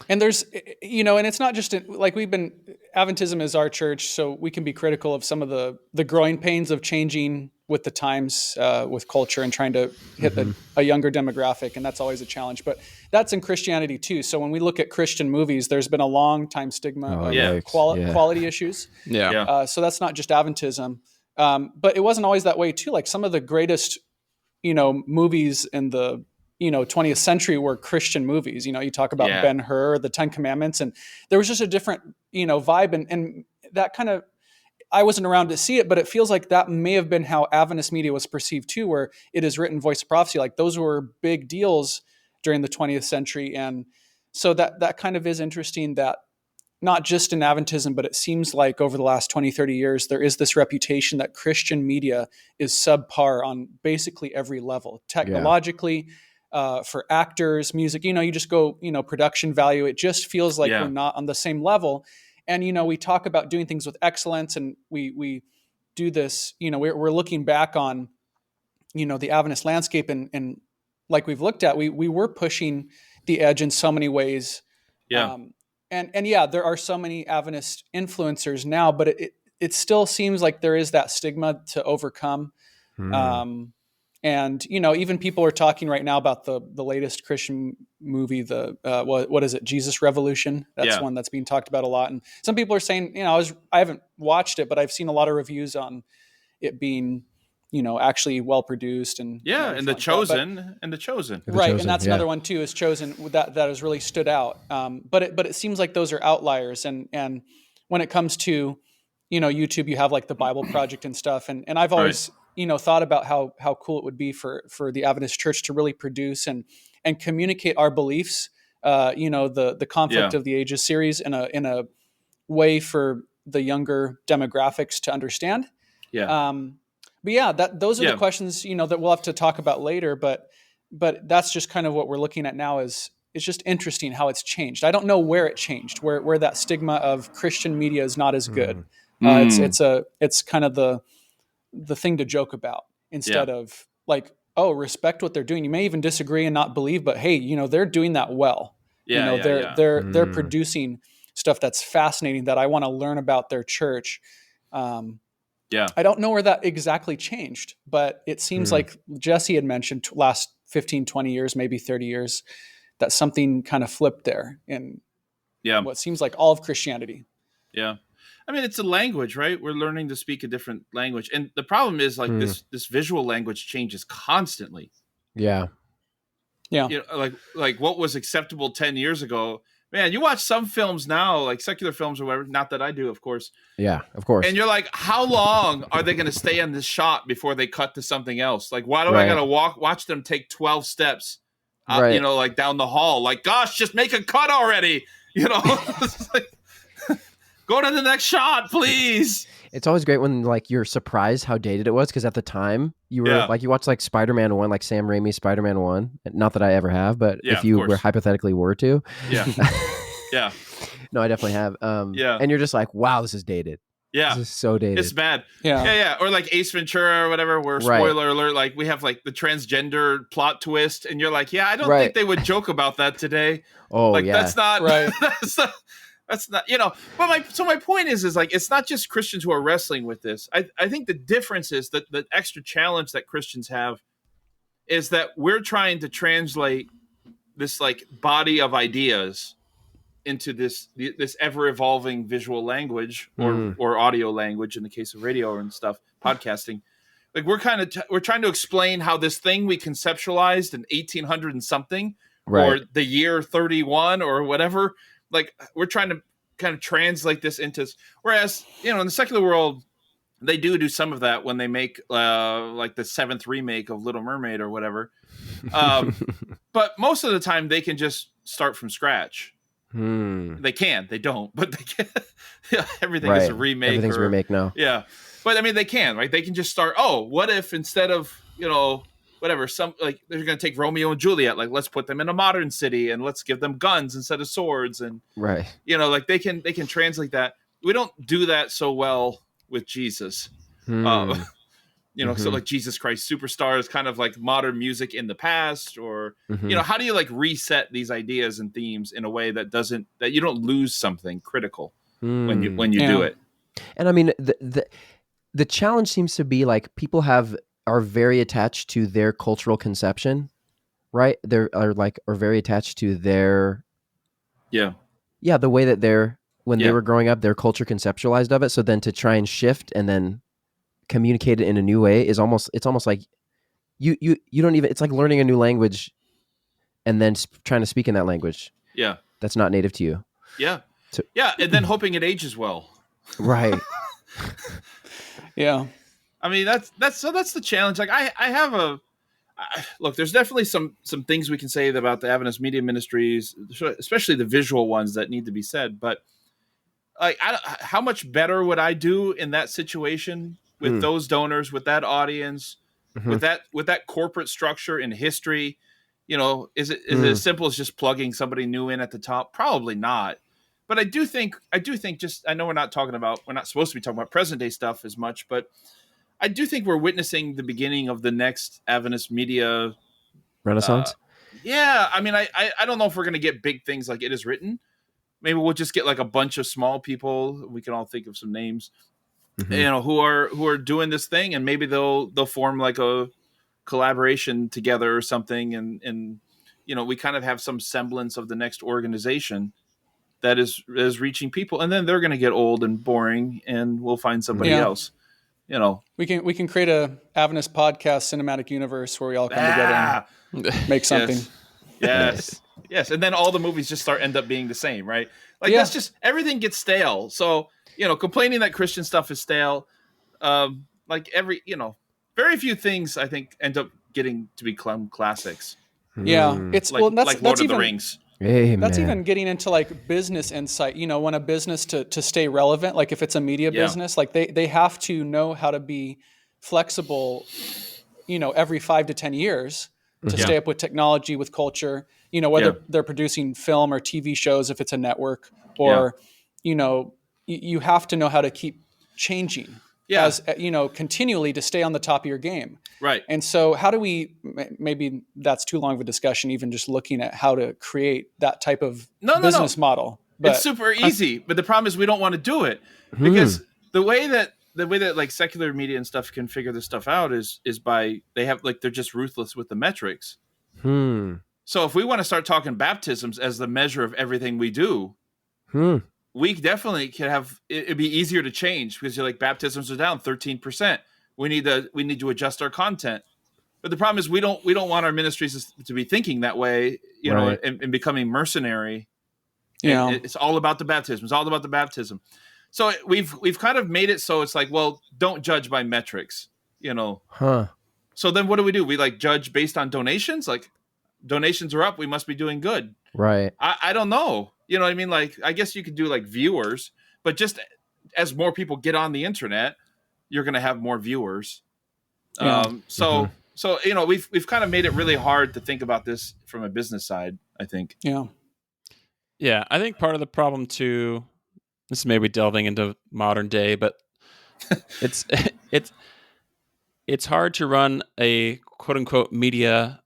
And there's, and it's not just like Adventism is our church, so we can be critical of some of the growing pains of changing with the times, with culture and trying to hit a younger demographic. And that's always a challenge, but that's in Christianity too. So when we look at Christian movies, there's been a long time stigma of quality issues. Yeah. So that's not just Adventism. But it wasn't always that way too. Like some of the greatest, movies in the 20th century were Christian movies. You talk about Ben-Hur, the 10 Commandments, and there was just a different, vibe. And that kind of, I wasn't around to see it, but it feels like that may have been how Adventist media was perceived too, where it is written voice of prophecy. Like those were big deals during the 20th century. And so that kind of is interesting that not just in Adventism, but it seems like over the last 20, 30 years, there is this reputation that Christian media is subpar on basically every level, technologically, for actors, music, you just go, production value. It just feels like we're not on the same level. And, we talk about doing things with excellence and we do this, we're looking back on, the Adventist landscape and like we've looked at, we were pushing the edge in so many ways. Yeah. And there are so many Adventist influencers now, but it still seems like there is that stigma to overcome. And, even people are talking right now about the latest Christian movie, what is it? Jesus Revolution. That's one that's being talked about a lot. And some people are saying, I haven't watched it, but I've seen a lot of reviews on it being, actually well produced and The Chosen. Right. And that's another one too, is Chosen that has really stood out. But it seems like those are outliers. And when it comes to, YouTube, you have like the Bible Project and stuff. And I've always, thought about how cool it would be for the Adventist church to really produce and communicate our beliefs, the Conflict of the Ages series in a way for the younger demographics to understand. But those are the questions, that we'll have to talk about later, but that's just kind of what we're looking at now is it's just interesting how it's changed. I don't know where it changed, where that stigma of Christian media is not as good. It's kind of the thing to joke about instead of like, oh, respect what they're doing. You may even disagree and not believe, but hey, they're doing that well. They're producing stuff that's fascinating that I want to learn about their church. I don't know where that exactly changed, but it seems like Jesse had mentioned last 15, 20 years, maybe 30 years, that something kind of flipped there in what seems like all of Christianity. Yeah. I mean, it's a language, right? We're learning to speak a different language. And the problem is like this visual language changes constantly. Yeah. Like what was acceptable 10 years ago. Man, you watch some films now, like secular films or whatever. Not that I do, of course. Yeah, of course. And you're like, how long are they going to stay on this shot before they cut to something else? Like, why do I got to watch them take 12 steps, like down the hall? Like, gosh, just make a cut already. Go to the next shot, please. It's always great when like you're surprised how dated it was, because at the time you were like, you watched like Spider-Man 1, like Sam Raimi's Spider-Man 1. Not that I ever have, but if you were hypothetically were to. Yeah. No, I definitely have. And you're just like, wow, this is dated. Yeah. This is so dated. It's bad. Yeah. Or like Ace Ventura or whatever, where spoiler alert, like we have like the transgender plot twist, and you're like, I don't think they would joke about that today. Oh, like that's not right. That's not, but my point is like, it's not just Christians who are wrestling with this. I think the difference is that the extra challenge that Christians have is that we're trying to translate this like body of ideas into this ever evolving visual language or audio language in the case of radio and stuff, podcasting. Like we're trying to explain how this thing we conceptualized in 1800 and something, or the year 31 or whatever, like we're trying to kind of translate this into, whereas, in the secular world, they do some of that when they make like the 7th remake of Little Mermaid or whatever. But most of the time they can just start from scratch. They don't, but they can. Everything is a remake. Everything's a remake now. Yeah. But I mean, they can, right? They can just start, what if instead of, whatever, some like they're going to take Romeo and Juliet, like let's put them in a modern city and let's give them guns instead of swords. And, like they can translate that. We don't do that so well with Jesus. So like Jesus Christ Superstar is kind of like modern music in the past, or, how do you like reset these ideas and themes in a way that you don't lose something critical when you do it. And I mean, the challenge seems to be like people are very attached to their cultural conception, right? Are very attached to their the way that they were growing up, their culture conceptualized of it. So then to try and shift and then communicate it in a new way it's almost like you don't even, it's like learning a new language and then trying to speak in that language that's not native to you, and then hoping it ages well, right? I mean, that's the challenge. Like I have look, there's definitely some things we can say about the Adventist media ministries, especially the visual ones, that need to be said. But like, how much better would I do in that situation with those donors, with that audience, with that corporate structure in history? Is it as simple as just plugging somebody new in at the top? Probably not. But I do think just, I know we're not supposed to be talking about present day stuff as much, but I do think we're witnessing the beginning of the next Adventist media renaissance. I mean, I don't know if we're going to get big things like It Is Written. Maybe we'll just get like a bunch of small people. We can all think of some names, who are doing this thing, and maybe they'll form like a collaboration together or something. And we kind of have some semblance of the next organization that is reaching people, and then they're going to get old and boring, and we'll find somebody else. We can create a Adventist podcast cinematic universe where we all come together and make something. Yes. And then all the movies just end up being the same, right? Like that's just, everything gets stale. So, complaining that Christian stuff is stale, very few things I think end up getting to become classics. Yeah. It's like Lord of the Rings. Amen. That's even getting into like business insight. When a business to stay relevant, like if it's a media business, like they have to know how to be flexible, every 5 to 10 years to stay up with technology, with culture, whether they're producing film or TV shows, if it's a network, or, you have to know how to keep changing as, continually to stay on the top of your game. Right. And so how do we, maybe that's too long of a discussion, even just looking at how to create that type of business model. But it's super easy, but the problem is we don't want to do it because the way that like secular media and stuff can figure this stuff out is by, they're just ruthless with the metrics. So if we want to start talking baptisms as the measure of everything we do, we definitely can have, it'd be easier to change because you're like, baptisms are down 13%. We need to adjust our content. But the problem is we don't want our ministries to be thinking that way, and becoming mercenary. Yeah. It's all about the baptism. It's all about the baptism. So we've kind of made it so it's like, well, don't judge by metrics, So then what do? We like judge based on donations? Like donations are up, we must be doing good. Right. I don't know. You know what I mean? Like, I guess you could do like viewers, but just as more people get on the internet, you're going to have more viewers. So we've kind of made it really hard to think about this from a business side, I think. Yeah, I think part of the problem too, this is maybe delving into modern day, but it's hard to run a quote unquote media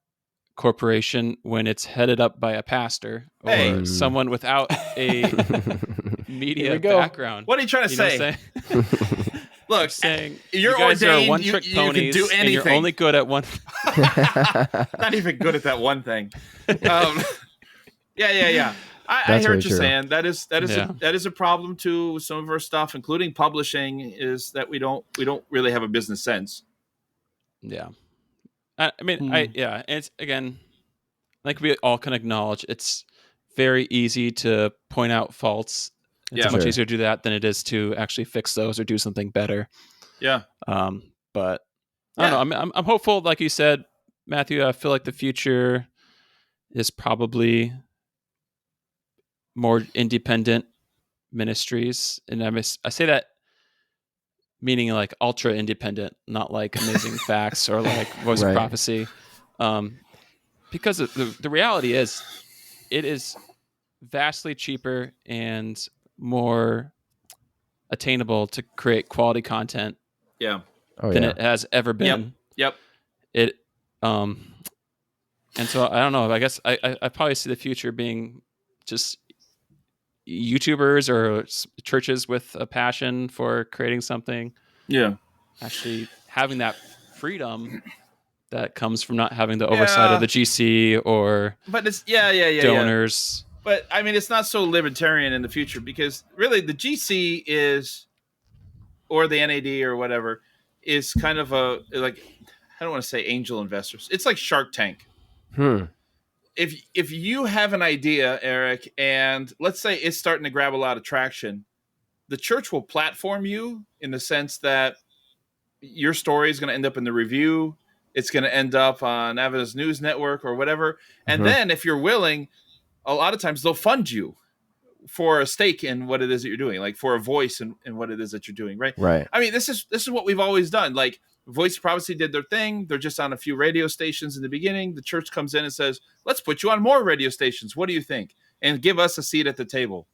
corporation when it's headed up by a pastor or someone without a media background. What are you trying to say? Look, saying you're you guys ordained. Are one-trick ponies, you can do anything. And you're only good at one. Not even good at that one thing. Yeah. I hear what you're saying. That is a problem too with some of our stuff, including publishing, is that we don't really have a business sense. Yeah, I mean, it's again, like we all can acknowledge, it's very easy to point out faults. It's much easier to do that than it is to actually fix those or do something better. Yeah. But I don't know. I'm hopeful, like you said, Matthew. I feel like the future is probably more independent ministries, and I say that meaning like ultra independent, not like Amazing Facts or like Voice of Prophecy, because the reality is, it is vastly cheaper and more attainable to create quality content than it has ever been. Yep. It and so I don't know. I guess I probably see the future being just YouTubers or churches with a passion for creating something. Yeah. Actually having that freedom that comes from not having the oversight of the GC or donors. But I mean, it's not so libertarian in the future, because really the GC is, or the NAD or whatever, is kind of a, like, I don't want to say angel investors. It's like Shark Tank. If you have an idea, Eric, and let's say it's starting to grab a lot of traction, the church will platform you in the sense that your story is going to end up in the review. It's going to end up on Adventist News Network or whatever. And then if you're willing, a lot of times they'll fund you for a stake in what it is that you're doing, like for a voice in what it is that you're doing. Right. I mean, this is what we've always done. Like Voice of Prophecy did their thing. They're just on a few radio stations in the beginning. The church comes in and says, let's put you on more radio stations. What do you think? And give us a seat at the table.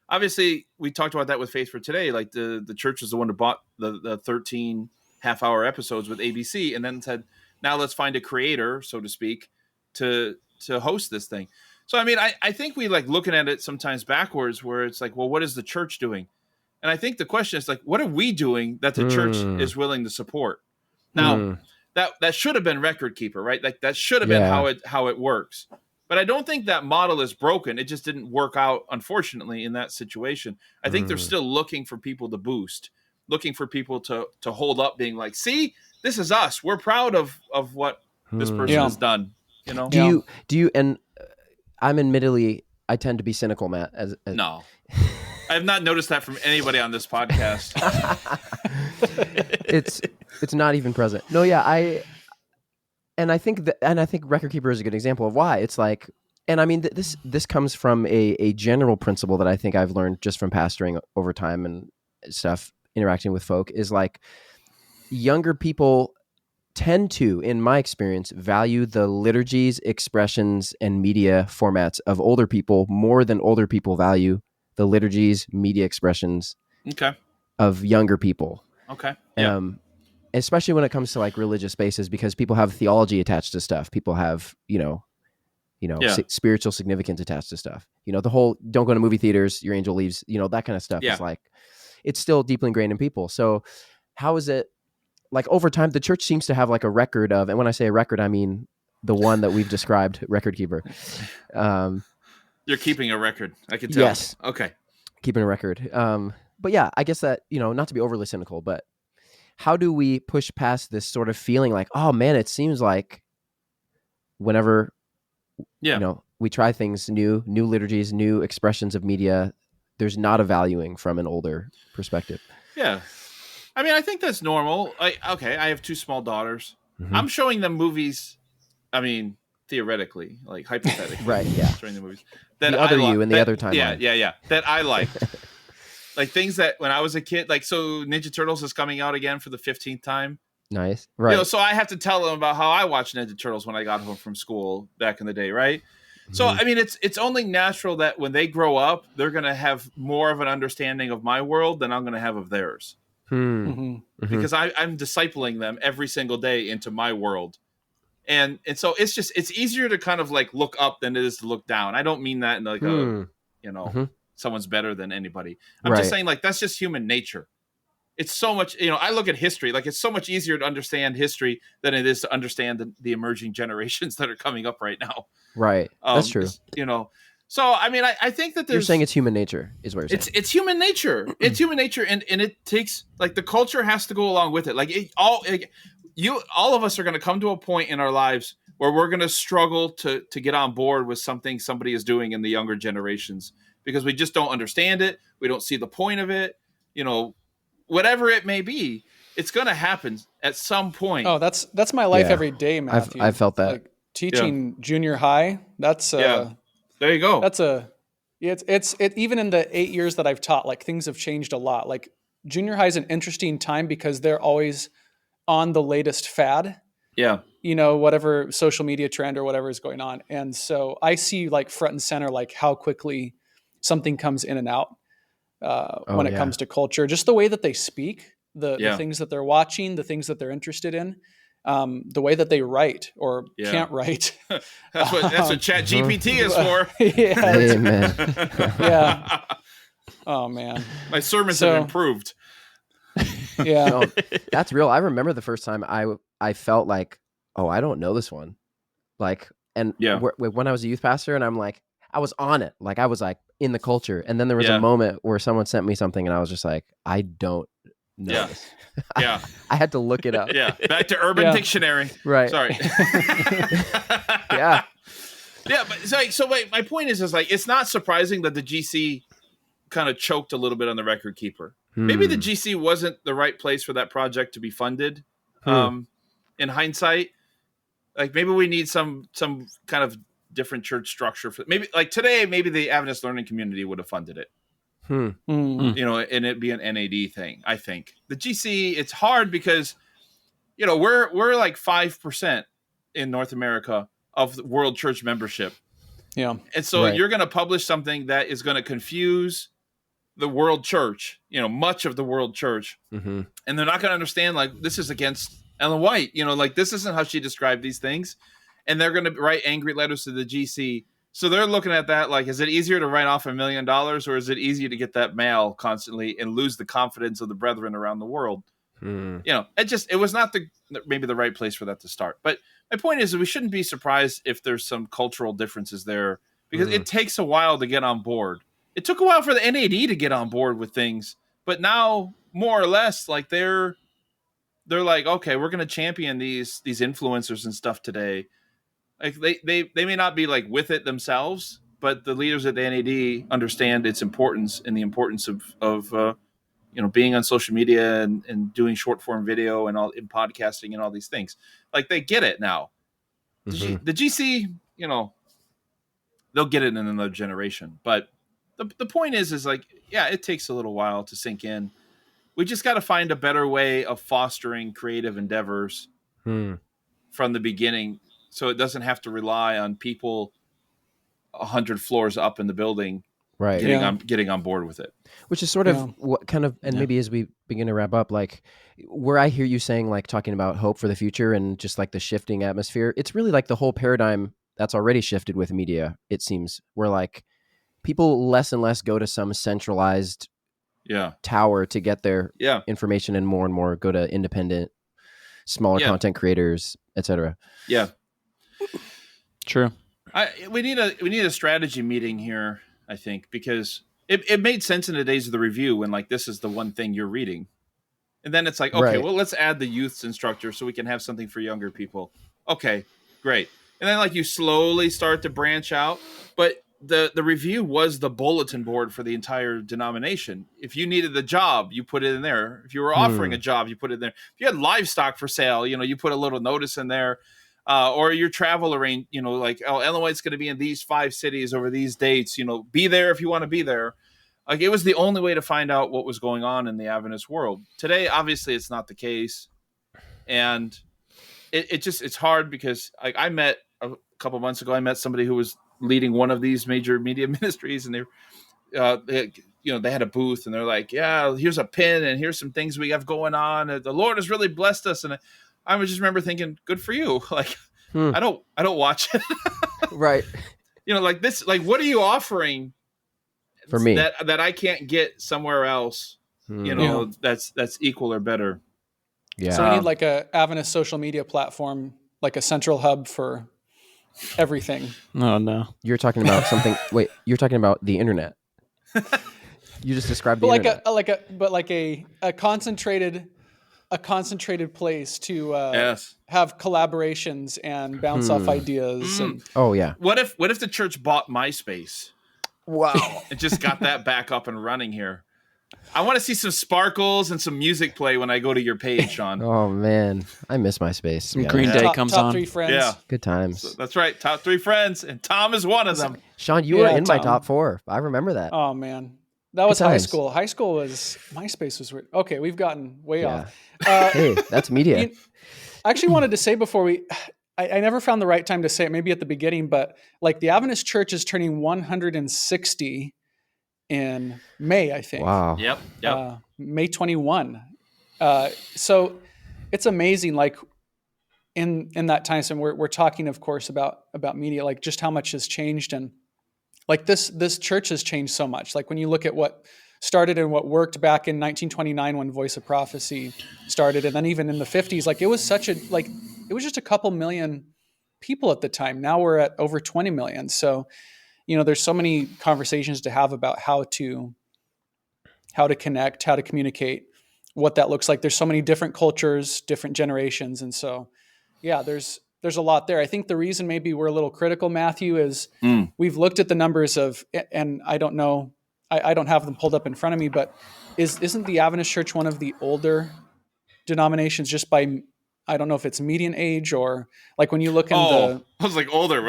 Obviously, we talked about that with Faith for Today. Like the church is the one who bought the 13 half-hour episodes with ABC and then said, now let's find a creator, so to speak, to host this thing. So, I mean, I think we like looking at it sometimes backwards, where it's like, well, what is the church doing? And I think the question is like, what are we doing that the church is willing to support? Now, that should have been Record Keeper, right? Like that should have been how it works. But I don't think that model is broken. It just didn't work out, unfortunately, in that situation. I think they're still looking for people to boost, looking for people to hold up, being like, see, this is us. We're proud of what this person has done. You know? Do you? And I'm admittedly, I tend to be cynical, Matt. As no, I have not noticed that from anybody on this podcast. It's not even present. No, yeah, I think Record Keeper is a good example of why. It's like, and I mean, this comes from a general principle that I think I've learned just from pastoring over time and stuff, interacting with folk, is like younger people tend to, in my experience, value the liturgies, expressions, and media formats of older people more than older people value the liturgies, media expressions of younger people. Okay. Yeah. Especially when it comes to like religious spaces, because people have theology attached to stuff. People have, spiritual significance attached to stuff. The whole don't go to movie theaters, your angel leaves, that kind of stuff is like, it's still deeply ingrained in people. So how is it, like over time, the church seems to have like a record of, and when I say a record, I mean the one that we've described, Record Keeper. You're keeping a record. I can tell. Yes. Okay. Keeping a record. But yeah, I guess that, not to be overly cynical, but how do we push past this sort of feeling like, oh man, it seems like whenever, we try things new liturgies, new expressions of media, there's not a valuing from an older perspective. Yeah. I mean, I think that's normal. I have two small daughters. Mm-hmm. I'm showing them movies. I mean, theoretically, like hypothetically, right? Yeah, showing them movies that the other you in the other timeline. Yeah. That I liked, like things that when I was a kid, like so Ninja Turtles is coming out again for the 15th time. Nice, right? So I have to tell them about how I watched Ninja Turtles when I got home from school back in the day, right? Mm-hmm. So I mean, it's only natural that when they grow up, they're going to have more of an understanding of my world than I'm going to have of theirs. Mm-hmm. Because I'm discipling them every single day into my world. And so it's easier to kind of like look up than it is to look down. I don't mean that in like someone's better than anybody. I'm just saying like that's just human nature. It's so much, I look at history, like it's so much easier to understand history than it is to understand the emerging generations that are coming up right now. Right. That's true. So, I mean, I think that you're saying it's human nature is what you're saying. It's human nature. It's human nature. And it takes like the culture has to go along with it. Like all of us are going to come to a point in our lives where we're going to struggle to get on board with something somebody is doing in the younger generations because we just don't understand it. We don't see the point of it, whatever it may be, it's going to happen at some point. Oh, that's my life every day, Matthew. I've felt that. Like teaching junior high. That's there you go. That's it's even in the 8 years that I've taught, like things have changed a lot. Like junior high is an interesting time because they're always on the latest fad. Yeah. Whatever social media trend or whatever is going on. And so I see like front and center, like how quickly something comes in and out. When it comes to culture, just the way that they speak, the things that they're watching, the things that they're interested in, the way that they write or can't write. that's what Chat GPT is for. Amen. Yeah. Oh man. My sermons have improved. Yeah. No, that's real. I remember the first time I felt like, oh, I don't know this one. Like, and when I was a youth pastor and I'm like, I was on it. Like I was like in the culture. And then there was a moment where someone sent me something and I was just like, I don't know this. Yeah. I had to look it up. Yeah. Back to Urban Dictionary. Right. Sorry. Yeah. Yeah. But so wait, my point is like, it's not surprising that the GC kind of choked a little bit on the record keeper. Maybe the GC wasn't the right place for that project to be funded. In hindsight, like maybe we need some kind of different church structure for maybe like today, maybe the Adventist learning community would have funded it. And it'd be an NAD thing. I think the GC, it's hard because, we're like 5% in North America of the world church membership. Yeah. And so you're going to publish something that is going to confuse the world church, much of the world church. And they're not going to understand like this is against Ellen White, like this isn't how she described these things. And they're going to write angry letters to the GC. So they're looking at that like, is it easier to write off $1 million or is it easier to get that mail constantly and lose the confidence of the brethren around the world? It was not maybe the right place for that to start. But my point is that we shouldn't be surprised if there's some cultural differences there because it takes a while to get on board. It took a while for the NAD to get on board with things, but now more or less like they're like, okay, we're going to champion these influencers and stuff today. Like they may not be like with it themselves, but the leaders at the NAD understand its importance and the importance of being on social media and doing short form video and all in podcasting and all these things. Like they get it now. The GC, they'll get it in another generation. But the point is like, yeah, it takes a little while to sink in. We just got to find a better way of fostering creative endeavors from the beginning. So it doesn't have to rely on people 100 floors up in the building, getting on board with it. Which is sort of what kind of, and maybe as we begin to wrap up, like where I hear you saying, like talking about hope for the future and just like the shifting atmosphere, it's really like the whole paradigm that's already shifted with media. It seems where like people less and less go to some centralized tower to get their information and more go to independent, smaller content creators, etc. Yeah. True. We need a strategy meeting here, I think, because it made sense in the days of the review when like this is the one thing you're reading. And then it's like, okay, well, let's add the youth's instructor so we can have something for younger people. Okay, great. And then like you slowly start to branch out. But the review was the bulletin board for the entire denomination. If you needed the job, you put it in there. If you were offering a job, you put it in there. If you had livestock for sale, you put a little notice in there. Or your travel like, Ellen White's going to be in these 5 cities over these dates, be there if you want to be there. Like it was the only way to find out what was going on in the Adventist world. Today, obviously it's not the case. And it's hard because like I met a couple months ago, I met somebody who was leading one of these major media ministries and they had a booth and they're like, yeah, here's a pin and here's some things we have going on. And the Lord has really blessed us. And I just remember thinking, good for you. Like, I don't watch it. Right. Like this, like, what are you offering for me that I can't get somewhere else? That's equal or better. Yeah. So we need like a Adventist social media platform, like a central hub for everything. Oh no. You're talking about something. Wait, you're talking about the internet. You just described the internet. a concentrated place to have collaborations and bounce off ideas. And oh yeah. What if the church bought MySpace? Wow. It just got that back up and running here. I want to see some sparkles and some music play when I go to your page, Sean. Oh man, I miss MySpace. Some Green Day comes top on. 3 friends. Yeah, good times. So that's right. Top 3 friends, and Tom is one of them. Sean, you were in my top 4. I remember that. Oh man, that was high school. High school was MySpace was weird. Okay, we've gotten way off. Hey, that's media. I actually wanted to say before I never found the right time to say it. Maybe at the beginning, but like the Adventist Church is turning 160 in May, I think. Wow. Yep. May 21. So it's amazing. Like in that time, so we're talking, of course, about media, like just how much has changed, and like this church has changed so much. Like when you look at what started and what worked back in 1929 when Voice of Prophecy started, and then even in the 50s, like it was just a couple million people at the time. Now we're at over 20 million. So, there's so many conversations to have about how to connect, how to communicate, what that looks like. There's so many different cultures, different generations. And so, yeah, there's a lot there. I think the reason maybe we're a little critical, Matthew, is we've looked at the numbers and I don't know, I don't have them pulled up in front of me, but isn't the Adventist Church one of the older denominations just by, I don't know if it's median age or like when you look in I was like older.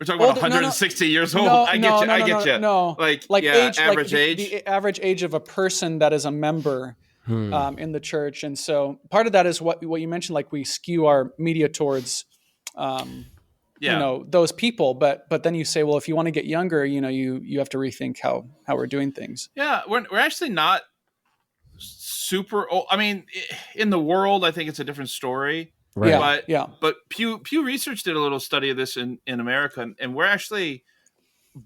We're talking about 160 years old. I get you. No, age, average age. The average age of a person that is a member in the church. And so part of that is what you mentioned, like we skew our media towards, those people. But then you say, well, if you want to get younger, you have to rethink how we're doing things. Yeah, we're actually not super old. I mean, in the world, I think it's a different story. Right. But Pew Research did a little study of this in America, and we're actually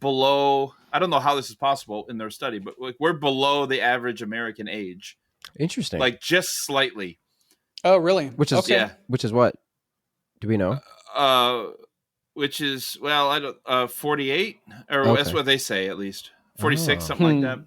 below. I don't know how this is possible in their study, but like we're below the average American age. Interesting. Like just slightly. Oh, really? Which is Which is what? Do we know? Which is 48, or that's what they say at least 46, something like that.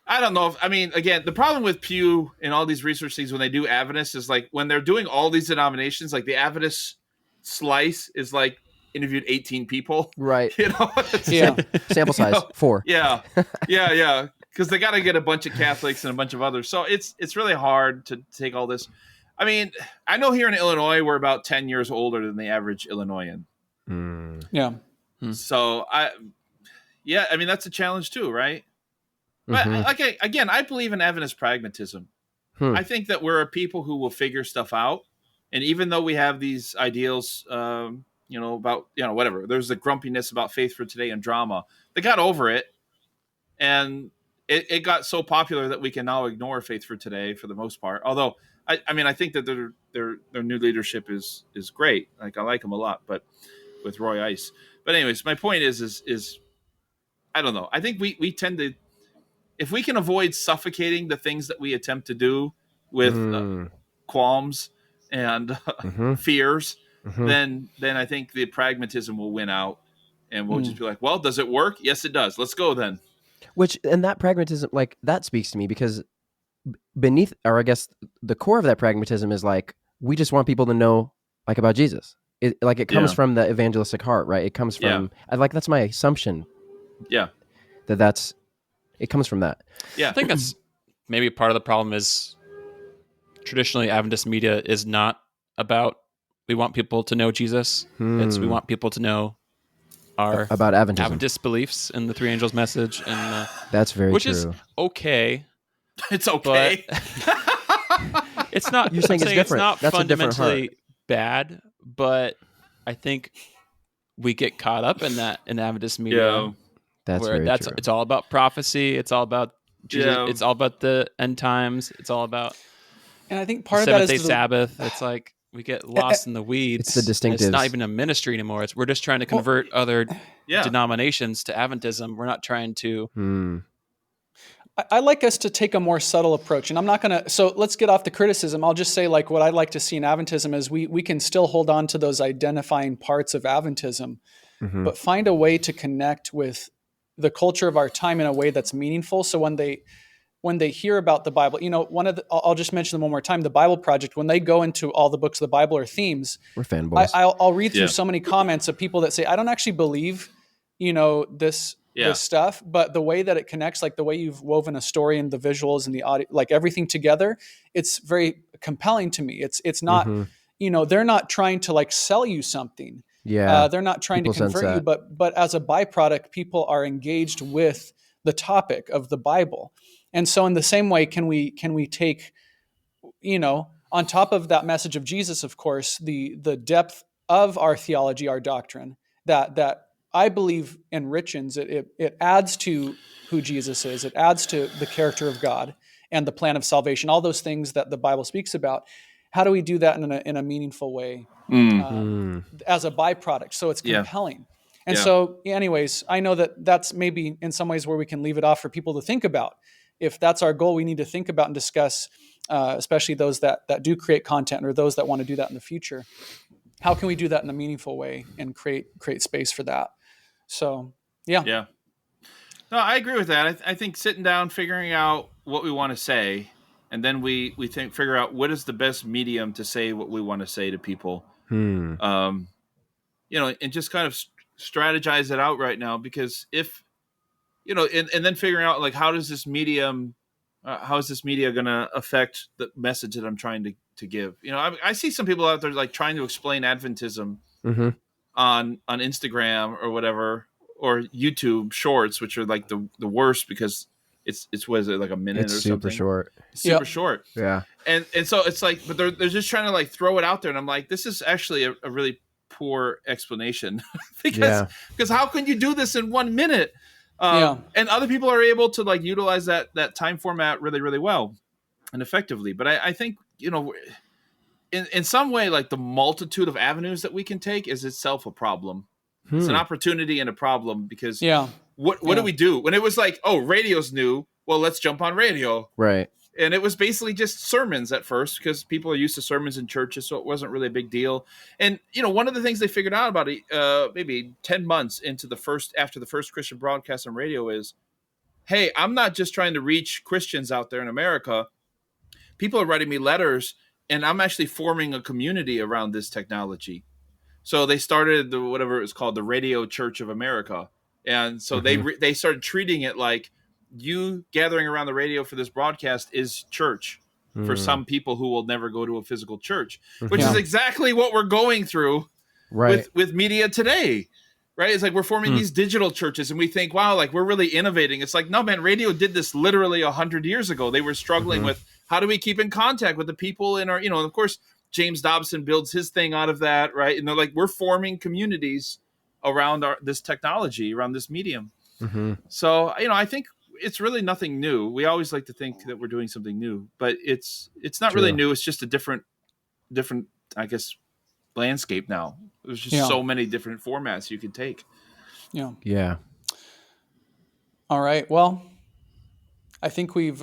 I don't know. Again, the problem with Pew and all these research things when they do Adventist is like when they're doing all these denominations, like the Adventist slice is like interviewed 18 people. Right. Sample size 4. Yeah. Because they got to get a bunch of Catholics and a bunch of others. So it's really hard to take all this. I know here in Illinois, we're about 10 years older than the average Illinoisan. Yeah. So that's a challenge too, right? But I believe in Adventist pragmatism. I think that we're a people who will figure stuff out. And even though we have these ideals, about, whatever, there's the grumpiness about Faith for Today and drama. They got over it. And it got so popular that we can now ignore Faith for Today for the most part. Although, I think that their new leadership is great. Like, I like them a lot, but with Roy Ice. But anyways, my point is I don't know. I think we tend to, if we can avoid suffocating the things that we attempt to do with qualms and fears, then I think the pragmatism will win out, and we'll just be like, well, does it work? Yes, it does. Let's go then. And that pragmatism, like that speaks to me because beneath, or I guess the core of that pragmatism is like, we just want people to know like about Jesus. It comes from the evangelistic heart, right? It comes from, that's my assumption. Yeah. It comes from that. Yeah. I think that's maybe part of the problem is traditionally Adventist media is not about, we want people to know Jesus. It's, we want people to know our about Adventism. Adventist beliefs and the three angels message. And that's very which true. Is okay. It's okay. It's not, you're saying it's different. It's not that's fundamentally bad, but I think we get caught up in that in Adventist media. Yeah. That's very true. It's all about prophecy. It's all about Jesus. It's all about the end times. It's all about and I think part of Seventh that Day is Sabbath. It's like We get lost in the weeds. It's the distinctives. It's not even a ministry anymore. We're just trying to convert other denominations to Adventism. We're not trying to. I like us to take a more subtle approach, and I'm not going to. So let's get off the criticism. I'll just say, like, what I'd like to see in Adventism is we can still hold on to those identifying parts of Adventism, but find a way to connect with the culture of our time in a way that's meaningful. So when they hear about the Bible, I'll just mention them one more time. The Bible Project, when they go into all the books of the Bible or themes, we're fanboys. I'll read through so many comments of people that say, I don't actually believe, this stuff, but the way that it connects, like the way you've woven a story and the visuals and the audio, like everything together, it's very compelling to me. It's not, they're not trying to like sell you something. Yeah. They're not trying to convert you, but as a byproduct, people are engaged with the topic of the Bible. And so in the same way, can we take, on top of that message of Jesus, of course, the depth of our theology, our doctrine, that I believe enriches it. It adds to who Jesus is. It adds to the character of God and the plan of salvation, all those things that the Bible speaks about. How do we do that in a meaningful way as a byproduct? So it's compelling. And so anyways, I know that's maybe in some ways where we can leave it off for people to think about. If that's our goal, we need to think about and discuss, especially those that do create content or those that want to do that in the future. How can we do that in a meaningful way and create space for that? So, yeah. No, I agree with that. I think sitting down, figuring out what we want to say, and then we figure out what is the best medium to say what we want to say to people. And just kind of strategize it out right now, because if, and then figuring out like, how is this media going to affect the message that I'm trying to give? I see some people out there like trying to explain Adventism on Instagram or whatever, or YouTube shorts, which are like the worst because it's what is it, like a minute or something? Super short. Yeah. And so it's like, but they're just trying to like throw it out there. And I'm like, this is actually a really poor explanation because how can you do this in 1 minute? And other people are able to like utilize that time format really, really well and effectively. But I think, in some way, like the multitude of avenues that we can take is itself a problem. It's an opportunity and a problem, because what do we do when it was like, oh, radio's new? Well, let's jump on radio. Right. And it was basically just sermons at first, because people are used to sermons in churches, so it wasn't really a big deal. And one of the things they figured out about maybe 10 months after the first Christian broadcast on radio is, hey, I'm not just trying to reach Christians out there in America. People are writing me letters, and I'm actually forming a community around this technology. So they started whatever it was called, the Radio Church of America, and so they started treating it like, you gathering around the radio for this broadcast is church for some people who will never go to a physical church, which is exactly what we're going through with media today, right? It's like we're forming these digital churches, and we think, wow, like we're really innovating. It's like, no, man, radio did this literally 100 years ago. They were struggling with, how do we keep in contact with the people in our, and of course, James Dobson builds his thing out of that, right? And they're like, we're forming communities around this technology, around this medium. So, I think it's really nothing new. We always like to think that we're doing something new, but it's not really new. It's just a different, I guess, landscape now. There's just so many different formats you can take. Yeah. All right. Well, I think we've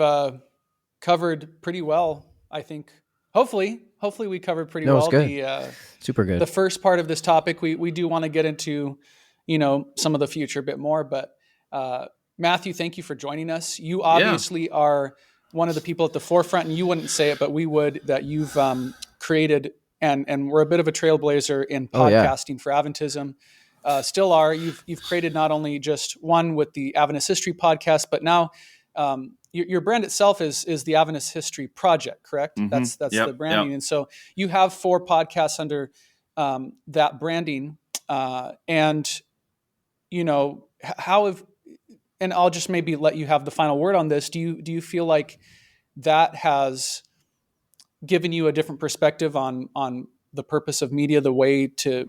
covered pretty well. I think hopefully we covered pretty well. Good. Super good. The first part of this topic, we do want to get into, some of the future a bit more, but Matthew, thank you for joining us. You obviously are one of the people at the forefront, and you wouldn't say it, but we would, that you've created, and we're a bit of a trailblazer in podcasting for Adventism. Still are. You've created not only just one with the Adventist History podcast, but now your brand itself is the Adventist History Project, correct? That's the branding. And so you have 4 podcasts under that branding. And, how have, and I'll just maybe let you have the final word on this. Do you feel like that has given you a different perspective on the purpose of media, the way to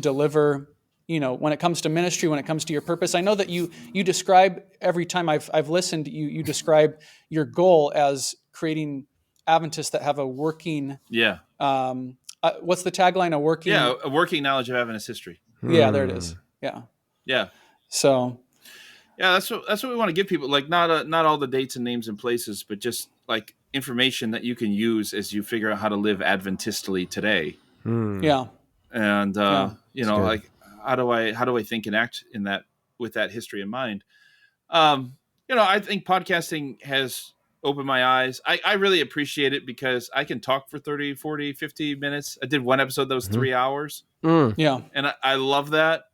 deliver, when it comes to ministry, when it comes to your purpose? I know that you describe, every time I've listened, you describe your goal as creating Adventists that have a working. Yeah. What's the tagline? A working. Yeah, a working knowledge of Adventist history. Yeah, there it is. Yeah. Yeah. So. Yeah, that's what we want to give people. Like not all the dates and names and places, but just like information that you can use as you figure out how to live Adventistly today. Yeah. And like how do I think and act in that with that history in mind? I think podcasting has opened my eyes. I really appreciate it because I can talk for 30, 40, 50 minutes. I did one episode that was 3 hours. Yeah. And I love that.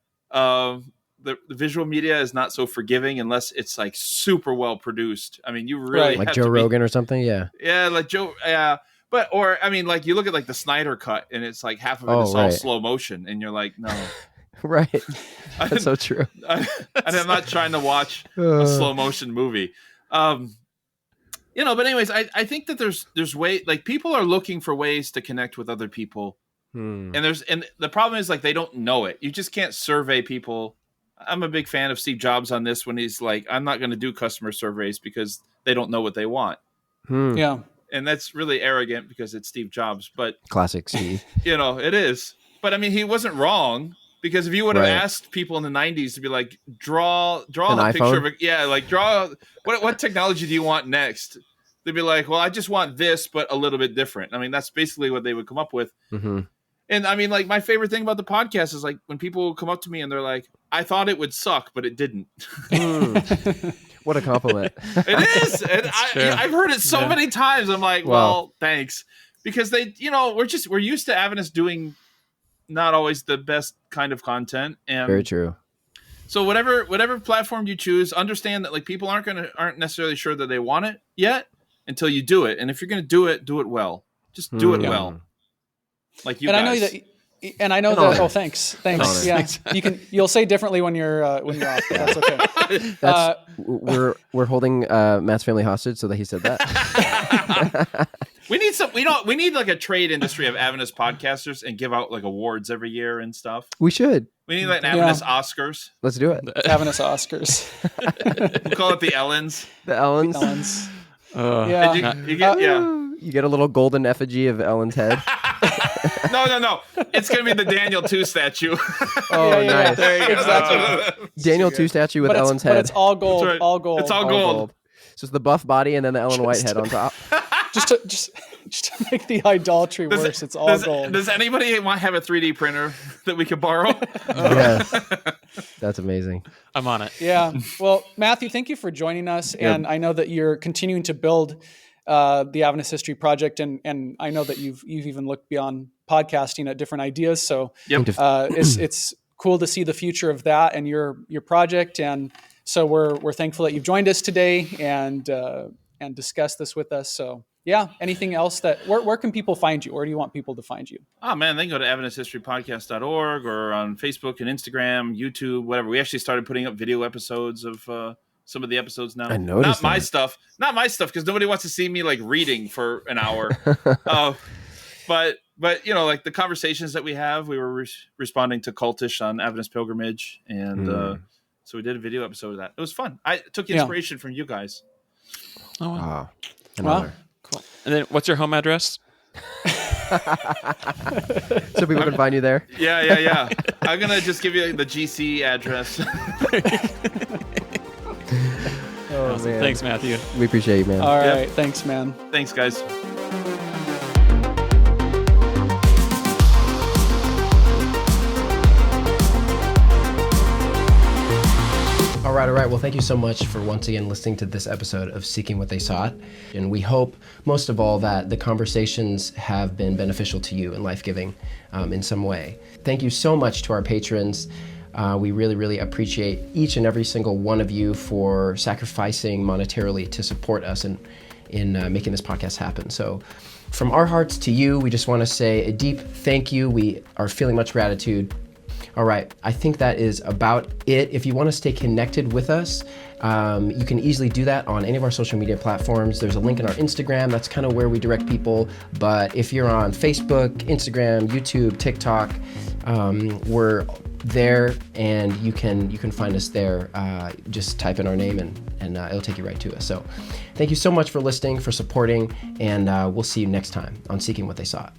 The visual media is not so forgiving unless it's like super well produced. I mean, you really like Joe Rogan or something. Yeah. Yeah. Like Joe. Yeah. Like you look at like the Snyder cut and it's like half of it is all slow motion and you're like, no. Right. That's so true. And I'm not trying to watch a slow motion movie. But anyways, I think that there's way, like people are looking for ways to connect with other people. And the problem is like, they don't know it. You just can't survey people. I'm a big fan of Steve Jobs on this when he's like, I'm not going to do customer surveys because they don't know what they want. Yeah. And that's really arrogant because it's Steve Jobs, but classic Steve, it is. But I mean, he wasn't wrong because if you would have asked people in the 90s to be like, draw a picture of it. Like draw, what technology do you want next? They'd be like, well, I just want this, but a little bit different. I mean, that's basically what they would come up with. Mm-hmm. And I mean, like my favorite thing about the podcast is like when people come up to me and they're like, I thought it would suck, but it didn't. What a compliment. It is. And I've heard it so many times. I'm like, well, thanks. Because we're used to Adventists doing not always the best kind of content. And very true. So whatever platform you choose, understand that like people aren't necessarily sure that they want it yet until you do it. And if you're going to do it well. Just do it well. Like you guys. I know that. Oh, thanks. Yeah, you'll say differently when you're off. But that's okay. We're holding Matt's family hostage so that he said that. We need like a trade industry of Adventist podcasters and give out like awards every year and stuff. We should. We need like Adventist Oscars. Let's do it. Adventist Oscars. We'll call it the Ellens. The Ellens. You get a little golden effigy of Ellen's head. No. It's going to be the Daniel 2 statue. Nice. There you go. Exactly. Daniel 2 statue with Ellen's head. But it's all gold. Right. All gold. It's all gold. So it's the buff body and then the Ellen White head on top. Just to make the idolatry worse, it's all gold. Does anybody have a 3D printer that we could borrow? Yes. That's amazing. I'm on it. Yeah. Well, Matthew, thank you for joining us. Yep. And I know that you're continuing to build the Adventist History Project, and I know that you've even looked beyond podcasting at different ideas. So it's cool to see the future of that and your project. And so we're thankful that you've joined us today and discussed this with us. So yeah, anything else where can people find you? Where do you want people to find you? Oh man, they can go to AdventistHistoryPodcast.org or on Facebook and Instagram, YouTube, whatever. We actually started putting up video episodes of some of the episodes now. I noticed not my stuff because nobody wants to see me like reading for an hour. But like the conversations that we have, we were responding to Cultish on Adventist Pilgrimage, and so we did a video episode of that. It was fun. I took inspiration from you guys. Oh wow! Wow. Cool. And then, what's your home address? So people can find you there. Yeah. I'm gonna just give you the GC address. Awesome. Man. Thanks, Matthew. We appreciate you, man. All right. Thanks, man. Thanks, guys. All right. Well, thank you so much for once again listening to this episode of Seeking What They Sought. And we hope, most of all, that the conversations have been beneficial to you and life-giving in some way. Thank you so much to our patrons. We really, really appreciate each and every single one of you for sacrificing monetarily to support us in making this podcast happen. So from our hearts to you, we just want to say a deep thank you. We are feeling much gratitude. All right, I think that is about it. If you want to stay connected with us, you can easily do that on any of our social media platforms. There's a link in our Instagram. That's kind of where we direct people. But if you're on Facebook, Instagram, YouTube, TikTok, We're there, and you can find us there. Just type in our name, and it'll take you right to us. So thank you so much for listening, for supporting, and we'll see you next time on Seeking What They Sought.